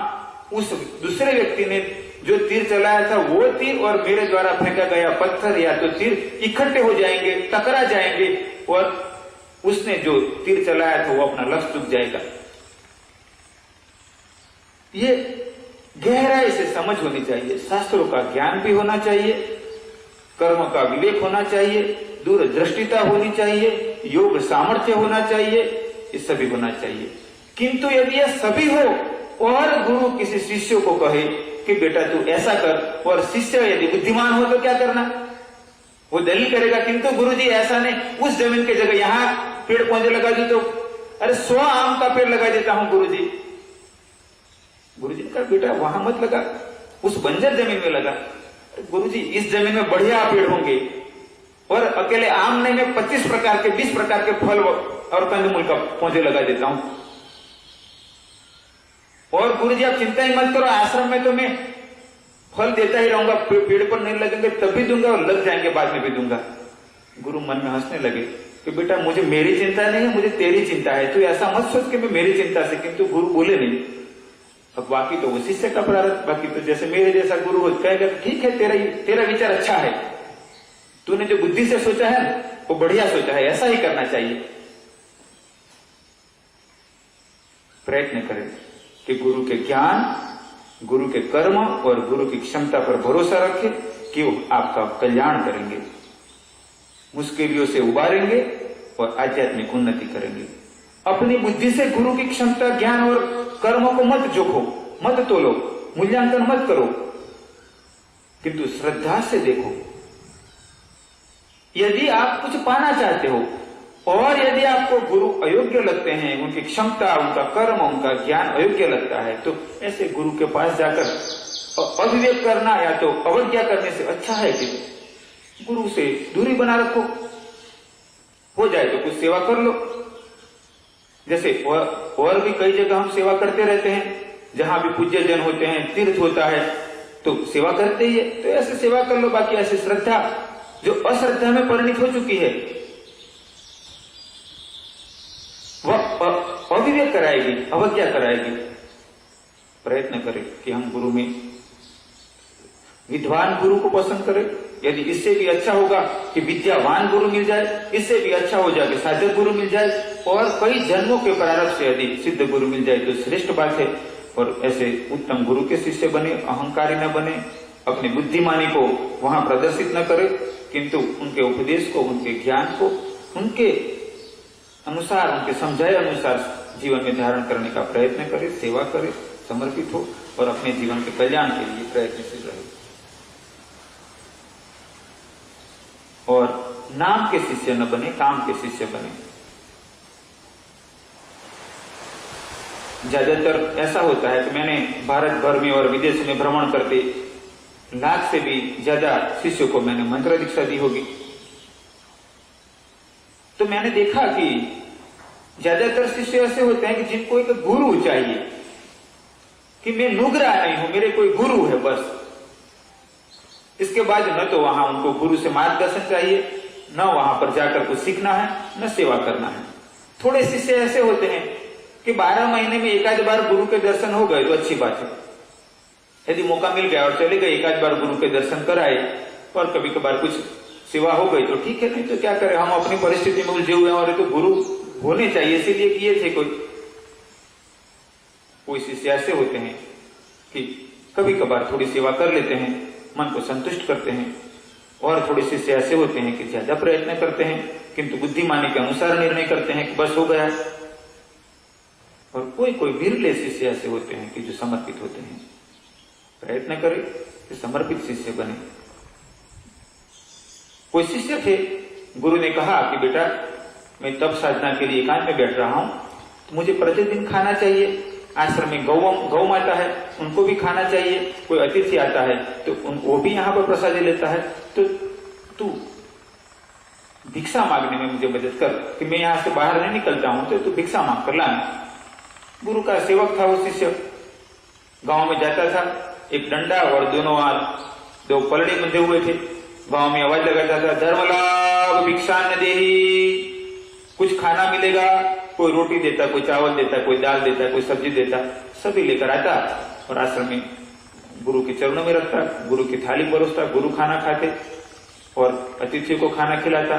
उस दूसरे व्यक्ति ने जो तीर चलाया था वो तीर और मेरे द्वारा फेंका गया पत्थर या तो तीर इकट्ठे हो जाएंगे, टकरा जाएंगे और उसने जो तीर चलाया था वो अपना लक्ष्य चुक जाएगा। ये गहराई से समझ होनी चाहिए, शास्त्रों का ज्ञान भी होना चाहिए, कर्म का विवेक होना चाहिए, दूरदृष्टिता होनी चाहिए, योग सामर्थ्य होना चाहिए, ये सभी होना चाहिए। किंतु यदि यह सभी हो और गुरु किसी शिष्य को कहे कि बेटा तू ऐसा कर, और शिष्य यदि बुद्धिमान हो तो क्या करना, वो दलील करेगा किंतु गुरुजी ऐसा नहीं, उस जमीन की जगह यहां पेड़ पौधे लगा दी तो अरे 100 आम का पेड़ लगा देता हूं गुरुजी। गुरुजी ने कहा बेटा वहां मत लगा, उस बंजर जमीन में लगा। गुरुजी इस जमीन में बढ़िया पेड़ होंगे और अकेले आम नहीं, मैं 25 प्रकार के 20 प्रकार के फल और कंदमूल का पौधे लगा देता हूं। और गुरुजी आप चिंता ही मत करो, आश्रम में तो मैं फल देता ही रहूंगा, पेड़ पर नहीं लगेंगे तब भी दूंगा और लग जाएंगे बाद में भी दूंगा। गुरु मन में हंसने लगे कि बेटा मुझे मेरी चिंता नहीं है, मुझे तेरी चिंता है, तू ऐसा मत सोच कि मैं मेरी चिंता से। किंतु गुरु बोले नहीं। अब बाकी तो वो शिष्य का प्रारब्ध, बाकी तो जैसे मेरे जैसा गुरु हो कहेगा ठीक है तेरा विचार अच्छा है, तूने जो बुद्धि से सोचा है वो बढ़िया सोचा है, ऐसा ही करना चाहिए। प्रयत्न करें कि गुरु के ज्ञान, गुरु के कर्म और गुरु की क्षमता पर भरोसा रखें कि वो आपका कल्याण करेंगे, मुश्किलों से उबारेंगे और आध्यात्मिक उन्नति करेंगे। अपनी बुद्धि से गुरु की क्षमता, ज्ञान और कर्मों को मत जोखो, मत तोलो, मूल्यांकन मत करो, किंतु श्रद्धा से देखो। यदि आप कुछ पाना चाहते हो और यदि आपको गुरु अयोग्य लगते हैं, उनकी क्षमता, उनका कर्म, उनका ज्ञान अयोग्य लगता है, तो ऐसे गुरु के पास जाकर अविवेक करना या तो अवज्ञा करने से अच्छा है कि गुरु से दूरी बना रखो। हो जाए तो कुछ सेवा कर लो, जैसे और भी कई जगह हम सेवा करते रहते हैं, जहां भी पूज्य जन होते हैं, तीर्थ होता है तो सेवा करते ही है, तो ऐसे सेवा कर लो। बाकी ऐसी श्रद्धा जो अश्रद्धा में परिणित हो चुकी है वह अविवेक कराएगी, अवज्ञा कराएगी। प्रयत्न करें कि हम गुरु में विद्वान गुरु को पसंद करें। यदि इससे भी अच्छा होगा कि विद्यावान गुरु मिल जाए, इससे भी अच्छा हो जाए कि साधक गुरु मिल जाए, और कई जन्मों के प्रारब्ध से यदि सिद्ध गुरु मिल जाए तो श्रेष्ठ बात है। और ऐसे उत्तम गुरु के शिष्य बने, अहंकारी न बने, अपनी बुद्धिमानी को वहां प्रदर्शित न करे, किंतु उनके उपदेश को, उनके ज्ञान को उनके अनुसार, उनके समझाए अनुसार जीवन में धारण करने का प्रयत्न करे, सेवा करे, समर्पित हो और अपने जीवन के कल्याण के लिए प्रयत्नशील रहे। और नाम के शिष्य न बने, काम के शिष्य बने। ज्यादातर ऐसा होता है कि मैंने भारत भर में और विदेश में भ्रमण करते 1 लाख से भी ज्यादा शिष्यों को मैंने मंत्र दीक्षा दी होगी, तो मैंने देखा कि ज्यादातर शिष्य ऐसे होते हैं कि जिनको एक गुरु चाहिए, कि मैं नुगरा नहीं हूं, मेरे कोई गुरु है बस। इसके बाद न तो वहां उनको गुरु से मार्गदर्शन चाहिए, न वहां पर जाकर कुछ सीखना है, न सेवा करना है। थोड़े शिष्य ऐसे होते हैं कि 12 महीने में 1 आध बार गुरु के दर्शन हो गए तो अच्छी बात है, यदि मौका मिल गया और चले गए, 1 आध बार गुरु के दर्शन कराए और कभी कभार कुछ सेवा हो गई तो ठीक है, नहीं तो क्या करें, हम अपनी परिस्थिति में उलझे हुए हैं और तो गुरु होने चाहिए इसीलिए किए थे। कोई शिष्य ऐसे होते हैं कि कभी कभार थोड़ी सेवा कर लेते हैं, मन को संतुष्ट करते हैं, और थोड़े शिष्य ऐसे होते हैं कि ज्यादा प्रयत्न करते हैं किंतु बुद्धिमानी के अनुसार निर्णय करते हैं कि बस हो गया। और कोई कोई बिरले शिष्य ऐसे होते हैं कि जो समर्पित होते हैं। प्रयत्न करें कि समर्पित शिष्य बने। कोई शिष्य थे, गुरु ने कहा कि बेटा मैं तप साधना के लिए एकांत में बैठ रहा हूं, तो मुझे प्रतिदिन खाना चाहिए। आश्रम में गौ माता है, उनको भी खाना चाहिए। कोई अतिथि आता है तो वो भी यहाँ पर प्रसाद लेता है, तो तू भिक्षा मांगने में मुझे मदद कर, कि मैं यहाँ से बाहर नहीं निकलता हूं, तो तू भिक्षा मांग कर लाना। गुरु का सेवक था वो शिष्य, गांव में जाता था, एक डंडा और दोनों हाथ 2 पलड़े बंधे हुए थे। गांव में आवाज लगाता था, धर्मलाभ भिक्षा न देही, कुछ खाना मिलेगा। कोई रोटी देता, कोई चावल देता, कोई दाल देता, कोई सब्जी देता, सभी लेकर आता और आश्रम में गुरु के चरणों में रखता, गुरु की थाली परोसता, गुरु खाना खाते और अतिथियों को खाना खिलाता।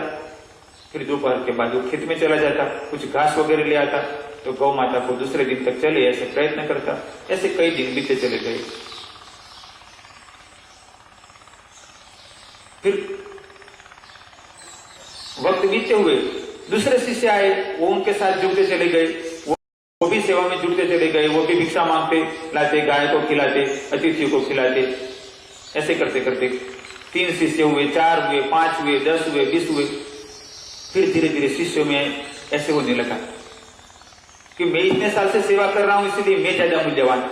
फिर दोपहर के बाद वो खेत में चला जाता, कुछ घास वगैरह ले आता, तो गौ माता को दूसरे दिन तक चले ऐसे प्रयत्न करता। ऐसे कई दिन बीते चले गए। फिर वक्त बीते हुए दूसरे शिष्य आए, वो उनके साथ जुड़ते चले गए, वो भी सेवा में जुड़ते चले गए, वो भी भिक्षा मांगते, लाते, गाय को खिलाते, अतिथियों को खिलाते। ऐसे करते करते 3 शिष्य हुए, 4 हुए, 5 हुए, 10 हुए, 20 हुए। फिर धीरे धीरे शिष्यों में ऐसे होने लगा कि मैं इतने साल से सेवा कर रहा हूं, इसलिए मैं ज्यादा मूल्यवान,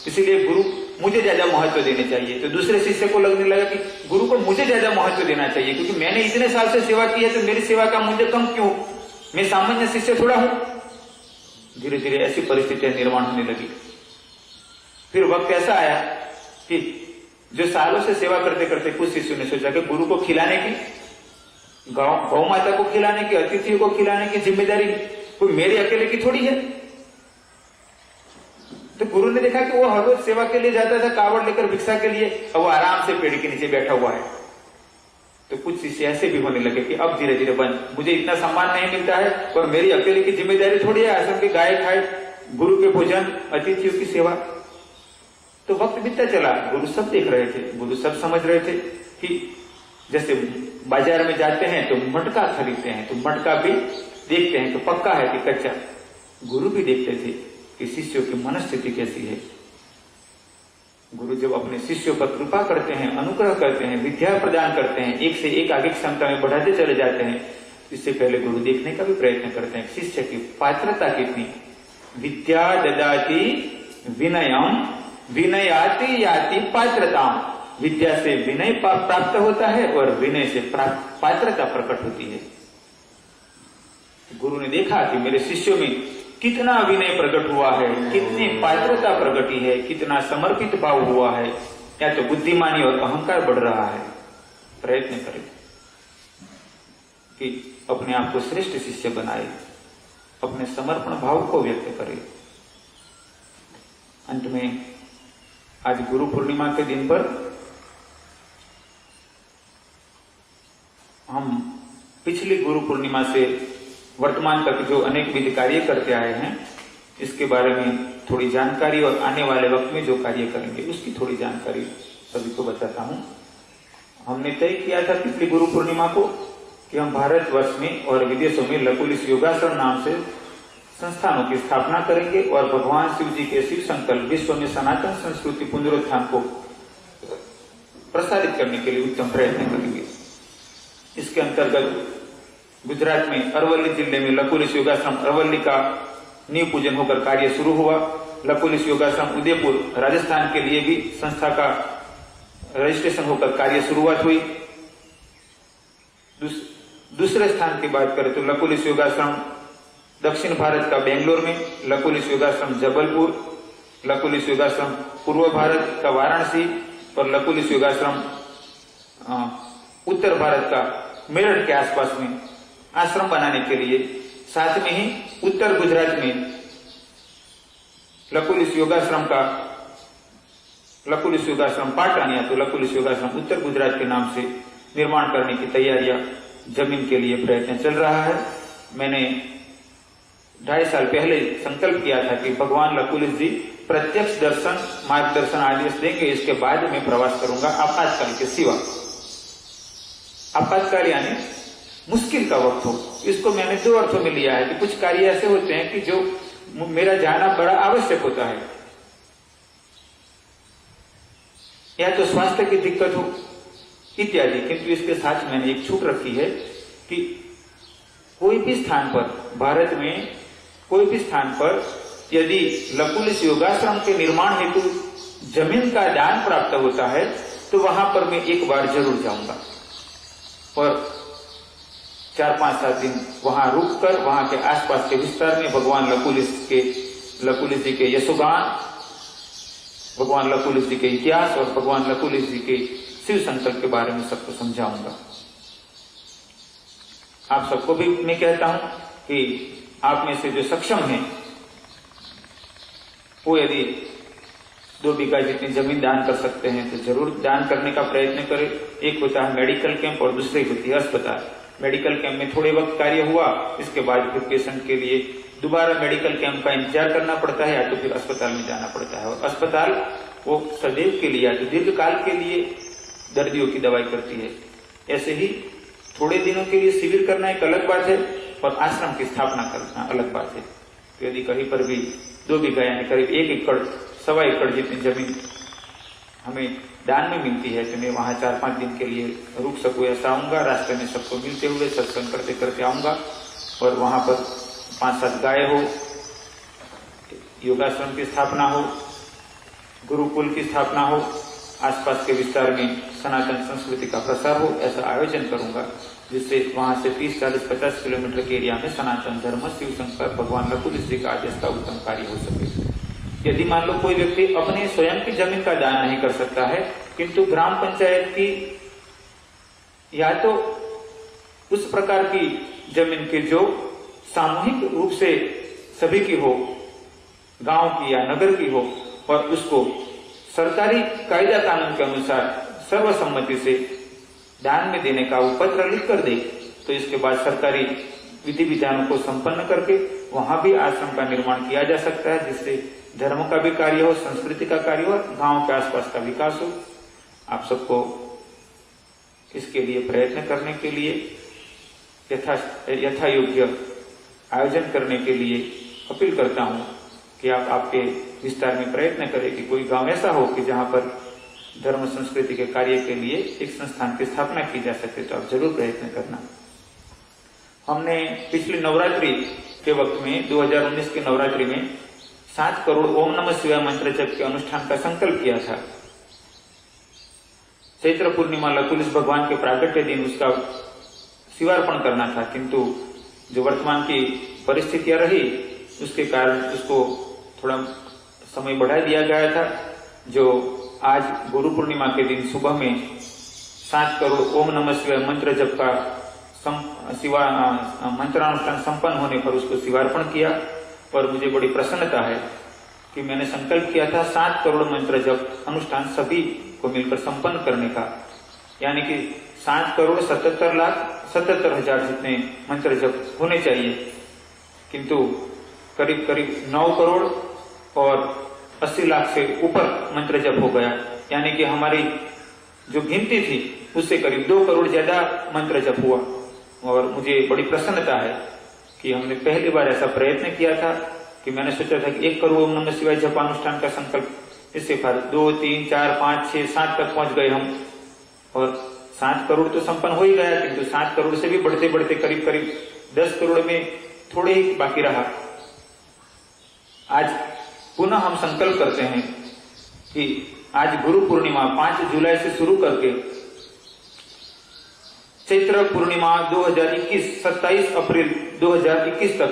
इसलिए गुरु मुझे ज्यादा महत्व देने चाहिए। तो दूसरे शिष्य को लगने लगा कि गुरु को मुझे ज्यादा महत्व देना चाहिए, क्योंकि मैंने इतने साल से सेवा की है, तो मेरी सेवा का मूल्य कम क्यों, मैं सामान्य शिष्य थोड़ा हूं। धीरे धीरे ऐसी परिस्थितियां निर्माण होने लगी। फिर वक्त ऐसा आया कि जो सालों से सेवा करते करते कुछ शिष्यों ने सोचा कि गुरु को खिलाने की, गौ माता को खिलाने की, अतिथियों को खिलाने की जिम्मेदारी कोई मेरे अकेले की थोड़ी है। तो गुरु ने देखा कि वो हर रोज सेवा के लिए जाता था, कावड़ लेकर भिक्षा के लिए, और वो आराम से पेड़ के नीचे बैठा हुआ है। तो कुछ शिष्य ऐसे भी होने लगे कि अब धीरे धीरे मुझे इतना सम्मान नहीं मिलता है, और मेरी अकेले की जिम्मेदारी थोड़ी है, आश्रम की गाय खाए, गुरु के भोजन, अतिथियों की सेवा। तो वक्त बीतता चला, गुरु सब देख रहे थे, गुरु सब समझ रहे थे कि जैसे बाजार में जाते हैं तो मटका खरीदते हैं, तो मटका भी देखते हैं तो पक्का है कि कच्चा। गुरु भी देखते थे कि शिष्यों की मनस्थिति कैसी है। गुरु जब अपने शिष्यों पर कृपा करते हैं, अनुग्रह करते हैं, विद्या प्रदान करते हैं, एक से एक आगे क्षमता में बढ़ाते चले जाते हैं, इससे पहले गुरु देखने का भी प्रयत्न करते हैं शिष्य की पात्रता कितनी। विद्या ददाति विनयम विनयाति याति पात्रताम। विद्या से विनय प्राप्त होता है और विनय से पात्रता प्रकट होती है। गुरु ने देखा कि मेरे शिष्यों में कितना विनय प्रकट हुआ है, कितनी पात्रता प्रकटी है, कितना समर्पित भाव हुआ है, या तो बुद्धिमानी और अहंकार बढ़ रहा है। प्रयत्न करें कि अपने आप को श्रेष्ठ शिष्य बनाए, अपने समर्पण भाव को व्यक्त करें। अंत में आज गुरु पूर्णिमा के दिन पर हम पिछली गुरु पूर्णिमा से वर्तमान तक जो अनेक विधि कार्य करते आए हैं, इसके बारे में थोड़ी जानकारी और आने वाले वक्त में जो कार्य करेंगे उसकी थोड़ी जानकारी सभी को बताता हूं। हमने तय किया था पिछली गुरु पूर्णिमा को कि हम भारतवर्ष में और विदेशों में लकुलिश योगाश्रम नाम से संस्थानों की स्थापना करेंगे और भगवान शिव जी के शिव संकल्प विश्व में सनातन संस्कृति पुनरुत्थान को प्रसारित करने के लिए उत्तम प्रयत्न करेंगे। इसके अंतर्गत गुजरात में अरवली जिले में लकुलिश योगाश्रम अरवली का नींव पूजन होकर कार्य शुरू हुआ। लकुलिश योगाश्रम उदयपुर राजस्थान के लिए भी संस्था का रजिस्ट्रेशन होकर कार्य शुरुआत हुई। दूसरे स्थान की बात करें तो लकुलिश योगाश्रम दक्षिण भारत का बेंगलोर में, लकुलिश योगाश्रम जबलपुर, लकुलिश योगाश्रम पूर्व भारत का वाराणसी और लकुलिश योगाश्रम उत्तर भारत का मेरठ के आसपास में आश्रम बनाने के लिए, साथ में ही उत्तर गुजरात में लकुलिश योगाश्रम पाटन या तो लकुलिश योगाश्रम उत्तर गुजरात के नाम से निर्माण करने की तैयारियां जमीन के लिए प्रयत्न चल रहा है। मैंने 2.5 साल पहले संकल्प किया था कि भगवान लकुलिश जी प्रत्यक्ष दर्शन मार्गदर्शन आदेश देंगे, इसके बाद मैं प्रवास करूंगा आपातकाल के सिवा। आपातकाल यानी मुश्किल का वक्त हो। इसको मैंने 2 अर्थों में लिया है कि कुछ कार्य ऐसे होते हैं कि जो मेरा जाना बड़ा आवश्यक होता है, या तो स्वास्थ्य की दिक्कत हो इत्यादि। किंतु इसके साथ मैंने एक छूट रखी है कि कोई भी स्थान पर, भारत में कोई भी स्थान पर यदि लकुलिश योगाश्रम के निर्माण हेतु जमीन का दान प्राप्त होता है तो वहां पर मैं एक बार जरूर जाऊंगा और 4-5-7 दिन वहां रुककर वहां के आसपास के विस्तार में भगवान लकुलिश जी के यशोगान, भगवान लकुलिश जी के इतिहास और भगवान लकुलिश जी के शिव संकल्प के बारे में सबको समझाऊंगा। आप सबको भी मैं कहता हूं कि आप में से जो सक्षम हैं वो यदि 2 बीघा जितनी जमीन दान कर सकते हैं तो जरूर दान करने का प्रयत्न करें। एक होता है मेडिकल कैंप और दूसरी होती है अस्पताल। मेडिकल कैंप में थोड़े वक्त कार्य हुआ, इसके बाद फिर पेशेंट के लिए दोबारा मेडिकल कैंप का इंतजार करना पड़ता है या तो फिर अस्पताल में जाना पड़ता है। और अस्पताल वो सदैव के लिए या तो दीर्घकाल के लिए दर्दियों की दवाई करती है। ऐसे ही थोड़े दिनों के लिए शिविर करना एक अलग बात है, और आश्रम की स्थापना करना अलग बात है। तो यदि कहीं पर भी 2 बीघा यानी करीब 1 एकड़, 1.25 एकड़ जितनी जमीन हमें दान में मिलती है, तो मैं वहां 4-5 दिन के लिए रुक सकूं, ऐसा आऊंगा। रास्ते में सबको मिलते हुए सत्संग करते करते आऊंगा और वहां पर 5-7 गाय हो, योगाश्रम की स्थापना हो, गुरुकुल की स्थापना हो, आसपास के विस्तार में सनातन संस्कृति का प्रसार हो, ऐसा आयोजन करूंगा, जिससे वहां से 30, 40, 50 किलोमीटर के एरिया में सनातन धर्म, शिव शंकर, भगवान लकुल श्री का आदेश का उत्तम कार्य हो सके। यदि मान लो कोई व्यक्ति अपने स्वयं की जमीन का दान नहीं कर सकता है, किंतु ग्राम पंचायत की या तो उस प्रकार की जमीन की जो सामूहिक रूप से सभी की हो, गांव की या नगर की हो, और उसको सरकारी कायदा कानून के अनुसार सर्वसम्मति से दान में देने का वो पत्र लिख कर दे, तो इसके बाद सरकारी विधि विधानों को संपन्न करके वहां भी आश्रम का निर्माण किया जा सकता है, जिससे धर्म का भी कार्य हो, संस्कृति का कार्य हो, गांव के आसपास का विकास हो। आप सबको इसके लिए प्रयत्न करने के लिए, यथा योग्य आयोजन करने के लिए अपील करता हूं कि आप आपके विस्तार में प्रयत्न करें कि कोई गांव ऐसा हो कि जहां पर धर्म संस्कृति के कार्य के लिए एक संस्थान की स्थापना की जा सके, तो आप जरूर प्रयत्न करना। हमने पिछले नवरात्रि के वक्त में 2019 के नवरात्रि में 7 करोड़ ओम नमः शिवाय मंत्र जप के अनुष्ठान का संकल्प किया था। चैत्र पूर्णिमा लकुल भगवान के प्राकट्य दिन उसका शिवार्पण करना था, किंतु जो वर्तमान की परिस्थितियां रही उसके कारण उसको थोड़ा समय बढ़ा दिया गया था। जो आज गुरु पूर्णिमा के दिन सुबह में 7 करोड़ ओम नमः शिवाय मंत्र जप का मंत्रानुष्ठान संपन्न होने पर उसको शिवार्पण किया, और मुझे बड़ी प्रसन्नता है कि मैंने संकल्प किया था 7 करोड़ मंत्र जप अनुष्ठान सभी को मिलकर संपन्न करने का, यानी कि 7 करोड़ 77,77,000 जितने मंत्र जप होने चाहिए, किंतु करीब करीब 9 करोड़ और 80 लाख से ऊपर मंत्र जप हो गया, यानी कि हमारी जो गिनती थी उससे करीब 2 करोड़ ज्यादा मंत्र जप हुआ। और मुझे बड़ी प्रसन्नता है कि हमने पहली बार ऐसा प्रयत्न किया था कि मैंने सोचा था कि 1 करोड़ ओम नमः शिवाय जपानुष्ठान का संकल्प, इससे फिर 2, 3, 4, 5, 6, 7 तक पहुंच गए हम, और 7 करोड़ तो संपन्न हो ही गया, किंतु 7 करोड़ से भी बढ़ते बढ़ते करीब करीब 10 करोड़ में थोड़े ही बाकी रहा। आज पुनः हम संकल्प करते हैं कि आज गुरु पूर्णिमा 5 जुलाई से शुरू करके चैत्र पूर्णिमा 2021 27 अप्रैल 2021 तक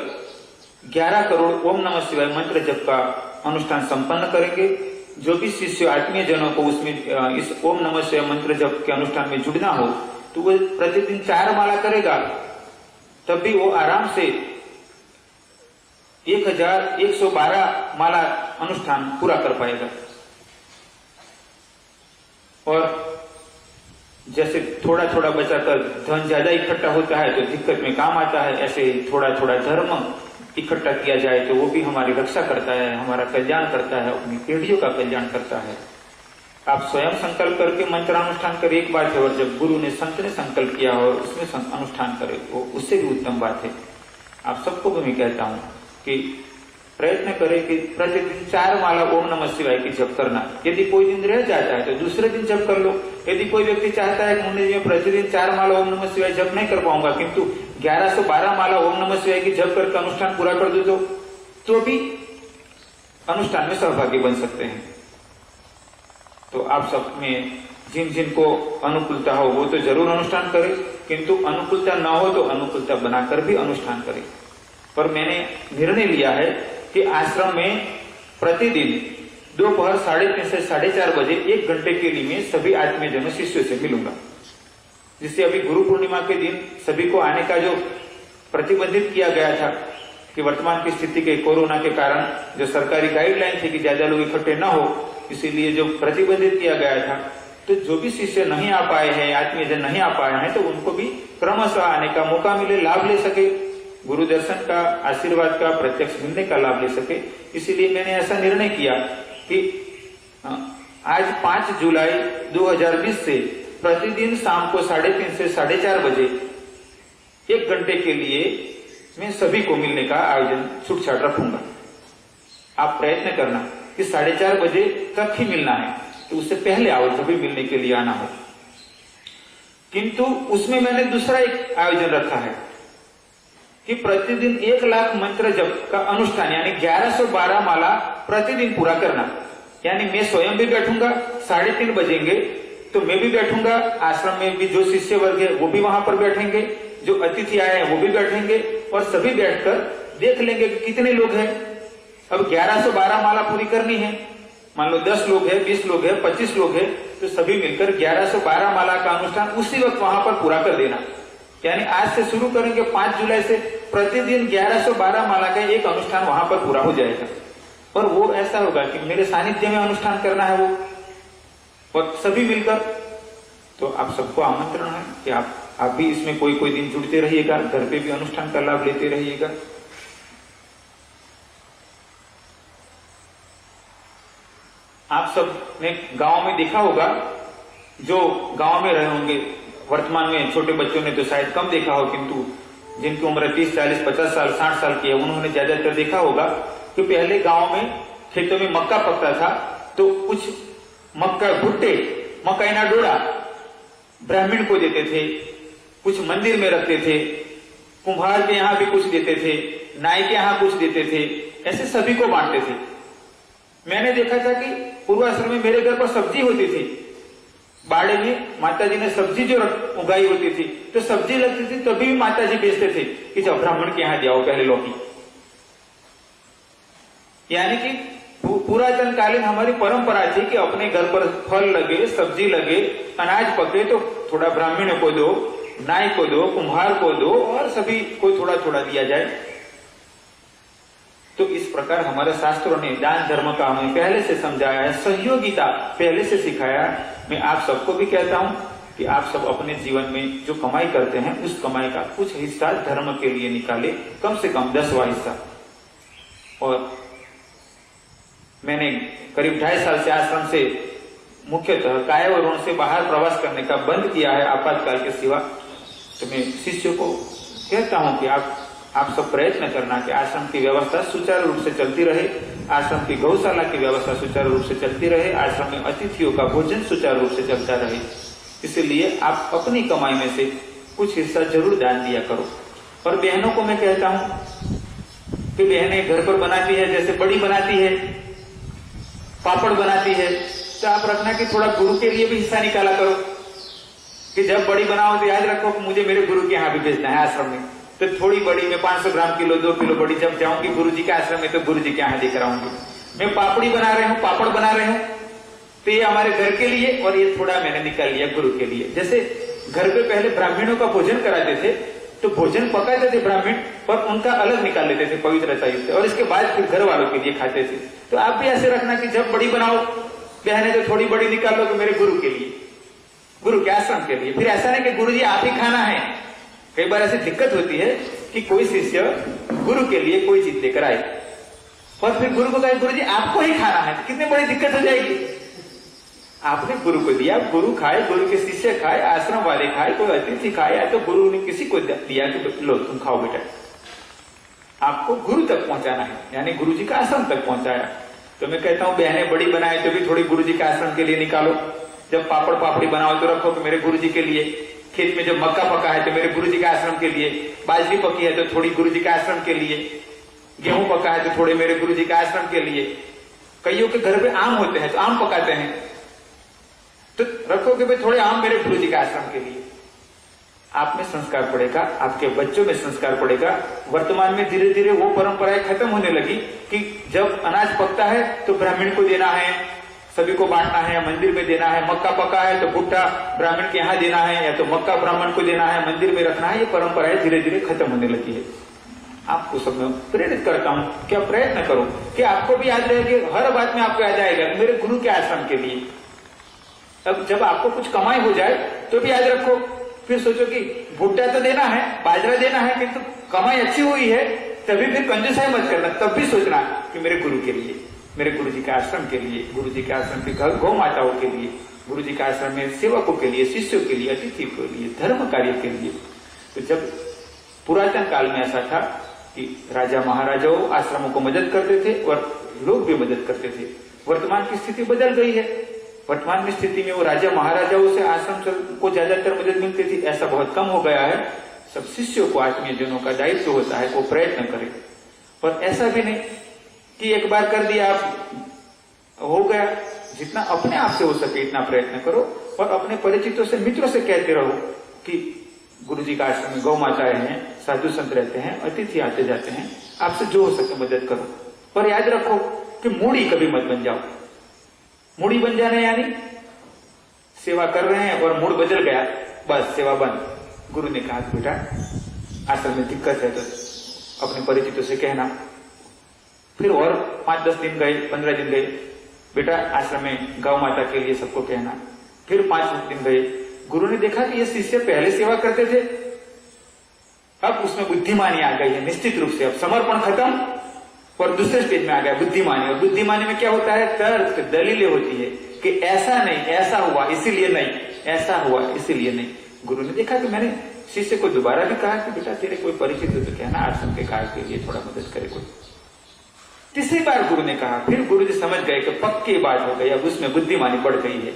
11 करोड़ ओम नमः शिवाय मंत्र जप का अनुष्ठान संपन्न करेंगे। जो भी शिष्य आत्मीय जनों को उसमें इस ओम नमः शिवाय मंत्र जप के अनुष्ठान में जुड़ना हो, तो वो प्रतिदिन 4 माला करेगा, तब भी वो आराम से 1112 माला अनुष्ठान पूरा कर पाएगा। और जैसे थोड़ा थोड़ा बचाकर धन ज्यादा इकट्ठा होता है तो दिक्कत में काम आता है, ऐसे थोड़ा थोड़ा धर्म इकट्ठा किया जाए तो वो भी हमारी रक्षा करता है, हमारा कल्याण करता है, अपनी पीढ़ियों का कल्याण करता है। आप स्वयं संकल्प करके मंत्रानुष्ठान करें एक बात है, और जब गुरु ने संत ने संकल्प किया और उसमें अनुष्ठान करे वो उससे भी उत्तम बात है। आप सबको भी मैं कहता हूं कि प्रयत्न करें कि प्रतिदिन 4 माला ओम नमः शिवाय की जप करना। यदि कोई दिन रह जाता है तो दूसरे दिन जप कर लो। यदि कोई व्यक्ति चाहता है कि मैं प्रतिदिन 4 माला ओम नमः शिवाय जप नहीं कर पाऊंगा, किंतु 1112 माला ओम नमः शिवाय की जप करके अनुष्ठान पूरा कर दो तो भी अनुष्ठान में सहभागी बन सकते हैं। तो आप सब में जिनको अनुकूलता हो वो तो जरूर अनुष्ठान करें, किंतु अनुकूलता न हो तो अनुकूलता बनाकर भी अनुष्ठान करें। पर मैंने निर्णय लिया है कि आश्रम में प्रतिदिन दोपहर 3:30 से 4:30 बजे 1 घंटे के लिए मैं सभी आत्मीय जनों शिष्यों से मिलूंगा, जिससे अभी गुरु पूर्णिमा के दिन सभी को आने का जो प्रतिबंधित किया गया था कि वर्तमान की स्थिति के कोरोना के कारण जो सरकारी गाइडलाइन थी कि ज्यादा लोग इकट्ठे न हो, इसीलिए जो प्रतिबंधित किया गया था, तो जो भी शिष्य नहीं आ पाए हैं, आत्मीय जन नहीं आ पाए हैं, तो उनको भी क्रमशः आने का मौका मिले, लाभ ले सके, गुरु दर्शन का, आशीर्वाद का, प्रत्यक्ष मिलने का लाभ ले सके। इसीलिए मैंने ऐसा निर्णय किया कि आज 5 जुलाई 2020 से प्रतिदिन शाम को 3:30 से 4:30 बजे 1 घंटे के लिए मैं सभी को मिलने का आयोजन छूटछाट रखूंगा। आप प्रयत्न करना कि 4:30 बजे तक ही मिलना है, तो उससे पहले आओ जब भी मिलने के लिए आना हो। किंतु उसमें मैंने दूसरा एक आयोजन रखा है कि प्रतिदिन 1 लाख मंत्र जप का अनुष्ठान यानी 1112 माला प्रतिदिन पूरा करना। यानी मैं स्वयं भी बैठूंगा, 3:30 बजेंगे तो मैं भी बैठूंगा, आश्रम में भी जो शिष्य वर्ग है वो भी वहां पर बैठेंगे, जो अतिथि आए हैं वो भी बैठेंगे और सभी बैठकर देख लेंगे कि कितने लोग हैं। अब 1112 माला पूरी करनी है, मान लो 10 लोग हैं, 20 लोग हैं, 25 लोग हैं, तो सभी मिलकर 1112 माला का अनुष्ठान उसी वक्त वहां पर पूरा कर देना। यानी आज से शुरू करेंगे 5 जुलाई से प्रतिदिन 1112 माला का एक अनुष्ठान वहां पर पूरा हो जाएगा। और वो ऐसा होगा कि मेरे सानिध्य में अनुष्ठान करना है वो, और सभी मिलकर। तो आप सबको आमंत्रण है कि आप भी इसमें कोई कोई दिन जुड़ते रहिएगा, घर पे भी अनुष्ठान का लाभ लेते रहिएगा। आप सब ने गांव में देखा होगा, जो गांव में रहे होंगे, वर्तमान में छोटे बच्चों ने तो शायद कम देखा हो, किंतु जिनकी उम्र 30, 40, 50 साल, 60 साल की है उन्होंने ज्यादातर देखा होगा कि पहले गांव में खेतों में मक्का पकता था तो कुछ मक्का भुट्टे, मकई ना डोड़ा ब्राह्मण को देते थे, कुछ मंदिर में रखते थे, कुम्हार के यहाँ भी कुछ देते थे, नाई के यहाँ कुछ देते थे, ऐसे सभी को बांटते थे। मैंने देखा था कि पूर्वाश्रम में मेरे घर पर सब्जी होती थी, बाड़े में माताजी ने सब्जी जो उगाई होती थी तो सब्जी लगती थी, तभी भी माताजी बेचते थे कि जब ब्राह्मण के यहाँ जाओ पहले लौकी। यानी कि पुरातन कालीन हमारी परंपरा थी कि अपने घर पर फल लगे, सब्जी लगे, अनाज पके तो थोड़ा ब्राह्मण को दो, नाई को दो, कुम्हार को दो और सभी को थोड़ा थोड़ा दिया जाए। तो इस प्रकार हमारे शास्त्रों ने दान धर्म का हमें पहले से समझाया है, सहयोगिता पहले से सिखाया है। मैं आप सबको भी कहता हूं कि आप सब अपने जीवन में जो कमाई करते हैं उस कमाई का कुछ हिस्सा धर्म के लिए निकाले, कम से कम 10वां हिस्सा। और मैंने करीब 2.5 साल से आश्रम से मुख्यतः काय और ऋण से बाहर प्रवास करने का बंद किया है आपातकाल के सिवा। तो मैं शिष्यों को कहता हूं कि आप सब प्रयत्न करना कि आश्रम की व्यवस्था सुचारू रूप से चलती रहे, आश्रम की गौशाला की व्यवस्था सुचारू रूप से चलती रहे, आश्रम में अतिथियों का भोजन सुचारू रूप से चलता रहे। इसलिए आप अपनी कमाई में से कुछ हिस्सा जरूर दान दिया करो। और बहनों को मैं कहता हूं कि बहनें घर पर बनाती है, जैसे बड़ी बनाती है, पापड़ बनाती है, तो आप रखना कि थोड़ा गुरु के लिए भी हिस्सा निकाला करो कि जब बड़ी बनाओ तो याद रखो कि मुझे मेरे गुरु के यहाँ भी भेजना है आश्रम में। तो थोड़ी बड़ी में 500 ग्राम किलो 2 किलो बड़ी जब जाऊंगी गुरु जी के आश्रम में तो गुरु जी के यहाँ लेकर आऊंगी। मैं पापड़ी बना रही हूँ, पापड़ बना रही हूँ, तो ये हमारे घर के लिए और ये थोड़ा मैंने निकाल लिया गुरु के लिए। जैसे घर पे पहले ब्राह्मणों का भोजन कराते थे तो भोजन पकाते थे ब्राह्मण, पर उनका अलग निकाल लेते थे पवित्रता से, और इसके बाद फिर घर वालों के लिए खाते थे। तो आप भी ऐसे रखना कि जब बड़ी बनाओ बहने तो थोड़ी बड़ी निकाल लो कि मेरे गुरु के लिए, गुरु के आश्रम के लिए। फिर ऐसा नहीं कि गुरु जी आप ही खाना है। कई बार ऐसी दिक्कत होती है कि कोई शिष्य गुरु के लिए कोई चीज लेकर आए और फिर गुरु को कहे गुरु जी आपको ही खाना है, तो कितनी बड़ी दिक्कत हो जाएगी। आपने गुरु को दिया, गुरु खाए, गुरु के शिष्य खाए, आश्रम वाले खाए, कोई अतिथि खाए, या तो गुरु ने किसी को दिया कि लो तुम खाओ बेटा। आपको गुरु तक पहुंचाना है, यानी गुरु जी का आश्रम तक पहुंचाया। तो मैं कहता हूं बहनें बड़ी बनाए तो भी थोड़ी गुरु जी के आश्रम के लिए निकालो। जब पापड़ पापड़ी बनाओ तो रखो कि मेरे गुरु जी के लिए। खेत में जब मक्का पका है तो मेरे गुरु जी के आश्रम के लिए। बाजरी पकी है तो थोड़ी गुरु जी के आश्रम के लिए। गेहूं पका है तो थोड़े मेरे गुरु जी के आश्रम के लिए। कईयों के घर पे आम होते हैं तो आम पकाते हैं, तो रखो कि भाई थोड़े आम मेरे गुरु जी के आश्रम के लिए। आप में संस्कार पड़ेगा, आपके बच्चों में संस्कार पड़ेगा। वर्तमान में धीरे धीरे वो परंपराएं खत्म होने लगी कि जब अनाज पकता है तो ब्राह्मण को देना है, सभी को बांटना है, मंदिर में देना है। मक्का पका है तो भुट्टा ब्राह्मण के यहाँ देना है, या तो मक्का ब्राह्मण को देना है, मंदिर में रखना है। ये परंपराएं धीरे धीरे खत्म होने लगी है। आपको सब मैं प्रेरित करता हूँ कि आप प्रयत्न करो कि आपको भी याद रहे कि हर बात में आपको याद आएगा मेरे गुरु के आश्रम के लिए। अब जब आपको कुछ कमाई हो जाए तो भी याद रखो, फिर सोचो कि भुट्टा तो देना है, बाजरा देना है, किंतु कमाई अच्छी हुई है तभी फिर कंजूसाई मत करना। तब भी सोचना कि मेरे गुरु के लिए, मेरे गुरु जी के आश्रम के लिए, गुरु जी के आश्रम के गौ माताओं के लिए, गुरु जी के आश्रम में सेवकों के लिए, शिष्यों के लिए, अतिथियों के लिए, धर्म कार्य के लिए। तो जब पुरातन काल में ऐसा था कि राजा महाराजाओं आश्रमों को मदद करते थे और लोग भी मदद करते थे। वर्तमान की स्थिति बदल गई है। वर्तमान की स्थिति में वो राजा महाराजाओं से आश्रम को ज्यादातर मदद मिलती थी, ऐसा बहुत कम हो गया है। सब शिष्यों को आत्मीय जनों का दायित्व होता है, वो प्रयत्न करे। और ऐसा भी नहीं कि एक बार कर दिया आप हो गया, जितना अपने आप से हो सके इतना प्रयत्न करो और अपने परिचितों से मित्रों से कहते रहो कि गुरु जी का आश्रम में गौ माताएं हैं, साधु संत रहते हैं, अतिथि आते जाते हैं, आपसे जो हो सके मदद करो। पर याद रखो कि मूढ़ी कभी मत बन जाओ। मूढ़ी बन जाना यानी सेवा कर रहे हैं और मूड बदल गया, बस सेवा बंद। गुरु ने कहा बेटा आश्रम में दिक्कत है तो अपने परिचितों से कहना। फिर और 5-10 दिन गए, 15 दिन गए, बेटा आश्रम में गौ माता के लिए सबको कहना। फिर 5 दिन गए, गुरु ने देखा कि ये शिष्य पहले सेवा करते थे, अब उसमें बुद्धिमानी आ गई है निश्चित रूप से। अब समर्पण खत्म और दूसरे स्टेज में आ गया बुद्धिमानी। और बुद्धिमानी में क्या होता है? तर्क, दलीलें होती है कि ऐसा नहीं, ऐसा हुआ इसीलिए नहीं, ऐसा हुआ इसीलिए नहीं। गुरु ने देखा कि मैंने शिष्य को दोबारा भी कहा कि बेटा तेरे कोई परिचित हो तो कहना आश्रम के कार्य के लिए थोड़ा मदद करे कोई। तीसरी बार गुरु ने कहा, फिर गुरु जी समझ गए कि पक्की बात हो गई, अब उसमें बुद्धिमानी बढ़ गई है।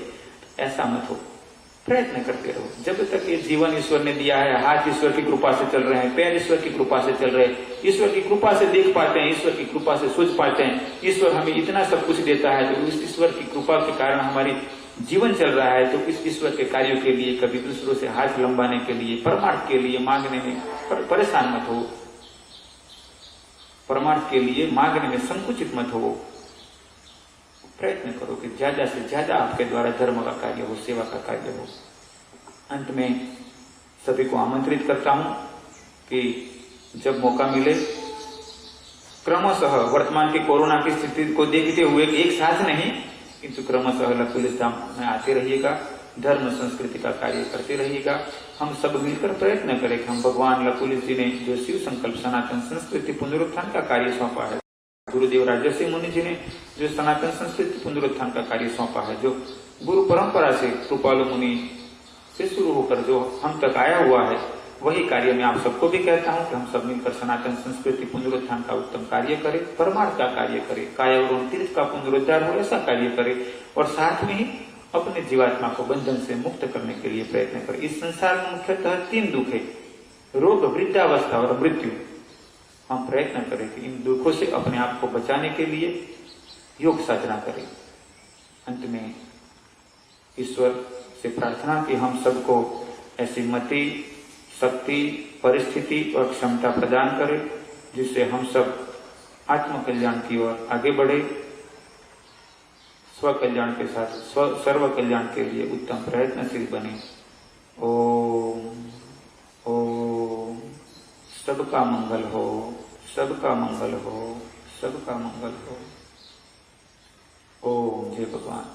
ऐसा मत हो, प्रयत्न करते रहो। जब तक ये जीवन ईश्वर ने दिया है, हाथ ईश्वर की कृपा से चल रहे हैं, पैर ईश्वर की कृपा से चल रहे हैं, ईश्वर की कृपा से देख पाते हैं, ईश्वर की कृपा से सोच पाते हैं, ईश्वर हमें इतना सब कुछ देता है, तो इस ईश्वर की कृपा के कारण हमारी जीवन चल रहा है। तो इस ईश्वर के कार्यों के लिए कभी दूसरों से हाथ लंबाने के लिए, परमार्थ के लिए मांगने में परेशान मत हो, परमार्थ के लिए मांगने में संकुचित मत हो। प्रयत्न करो कि ज्यादा से ज्यादा आपके द्वारा धर्म का कार्य हो, सेवा का कार्य हो। अंत में सभी को आमंत्रित करता हूं कि जब मौका मिले क्रमशः वर्तमान की कोरोना की स्थिति को देखते हुए एक साथ नहीं किंतु क्रमशः लकुलिस धाम में आते रहिएगा, धर्म संस्कृति का कार्य करते रहिएगा। हम सब मिलकर प्रयत्न करें कि हम भगवान लकुलिस जी ने जो शिव संकल्प सनातन संस्कृति पुनरुत्थान का कार्य सौंपा है, गुरुदेव राजर्षि मुनि जी ने जो सनातन संस्कृति पुनरुत्थान का कार्य सौंपा है, जो गुरु परंपरा से कृपालु मुनि से शुरू होकर जो हम तक आया हुआ है, वही कार्य मैं आप सबको भी कहता हूं कि हम सब मिलकर सनातन संस्कृति पुनरुत्थान का उत्तम कार्य करें, परमार्थ का कार्य करें, काया और तीर्थ का पुनरुद्धार हो ऐसा कार्य करें और साथ में ही अपने जीवात्मा को बंधन से मुक्त करने के लिए प्रयत्न करें। इस संसार में मुख्यतः 3 दुख है, रोग, वृद्धावस्था और मृत्यु। हम प्रयत्न करें कि इन दुखों से अपने आप को बचाने के लिए योग साधना करें। अंत में ईश्वर से प्रार्थना कि हम सबको ऐसी मति, शक्ति, परिस्थिति और क्षमता प्रदान करे जिससे हम सब आत्म कल्याण की ओर आगे बढ़े, स्व कल्याण के साथ सर्व कल्याण के लिए उत्तम प्रयत्नशील बने। ओम ओम। सबका मंगल हो, सबका मंगल हो, सबका मंगल हो। ओम जय भगवान।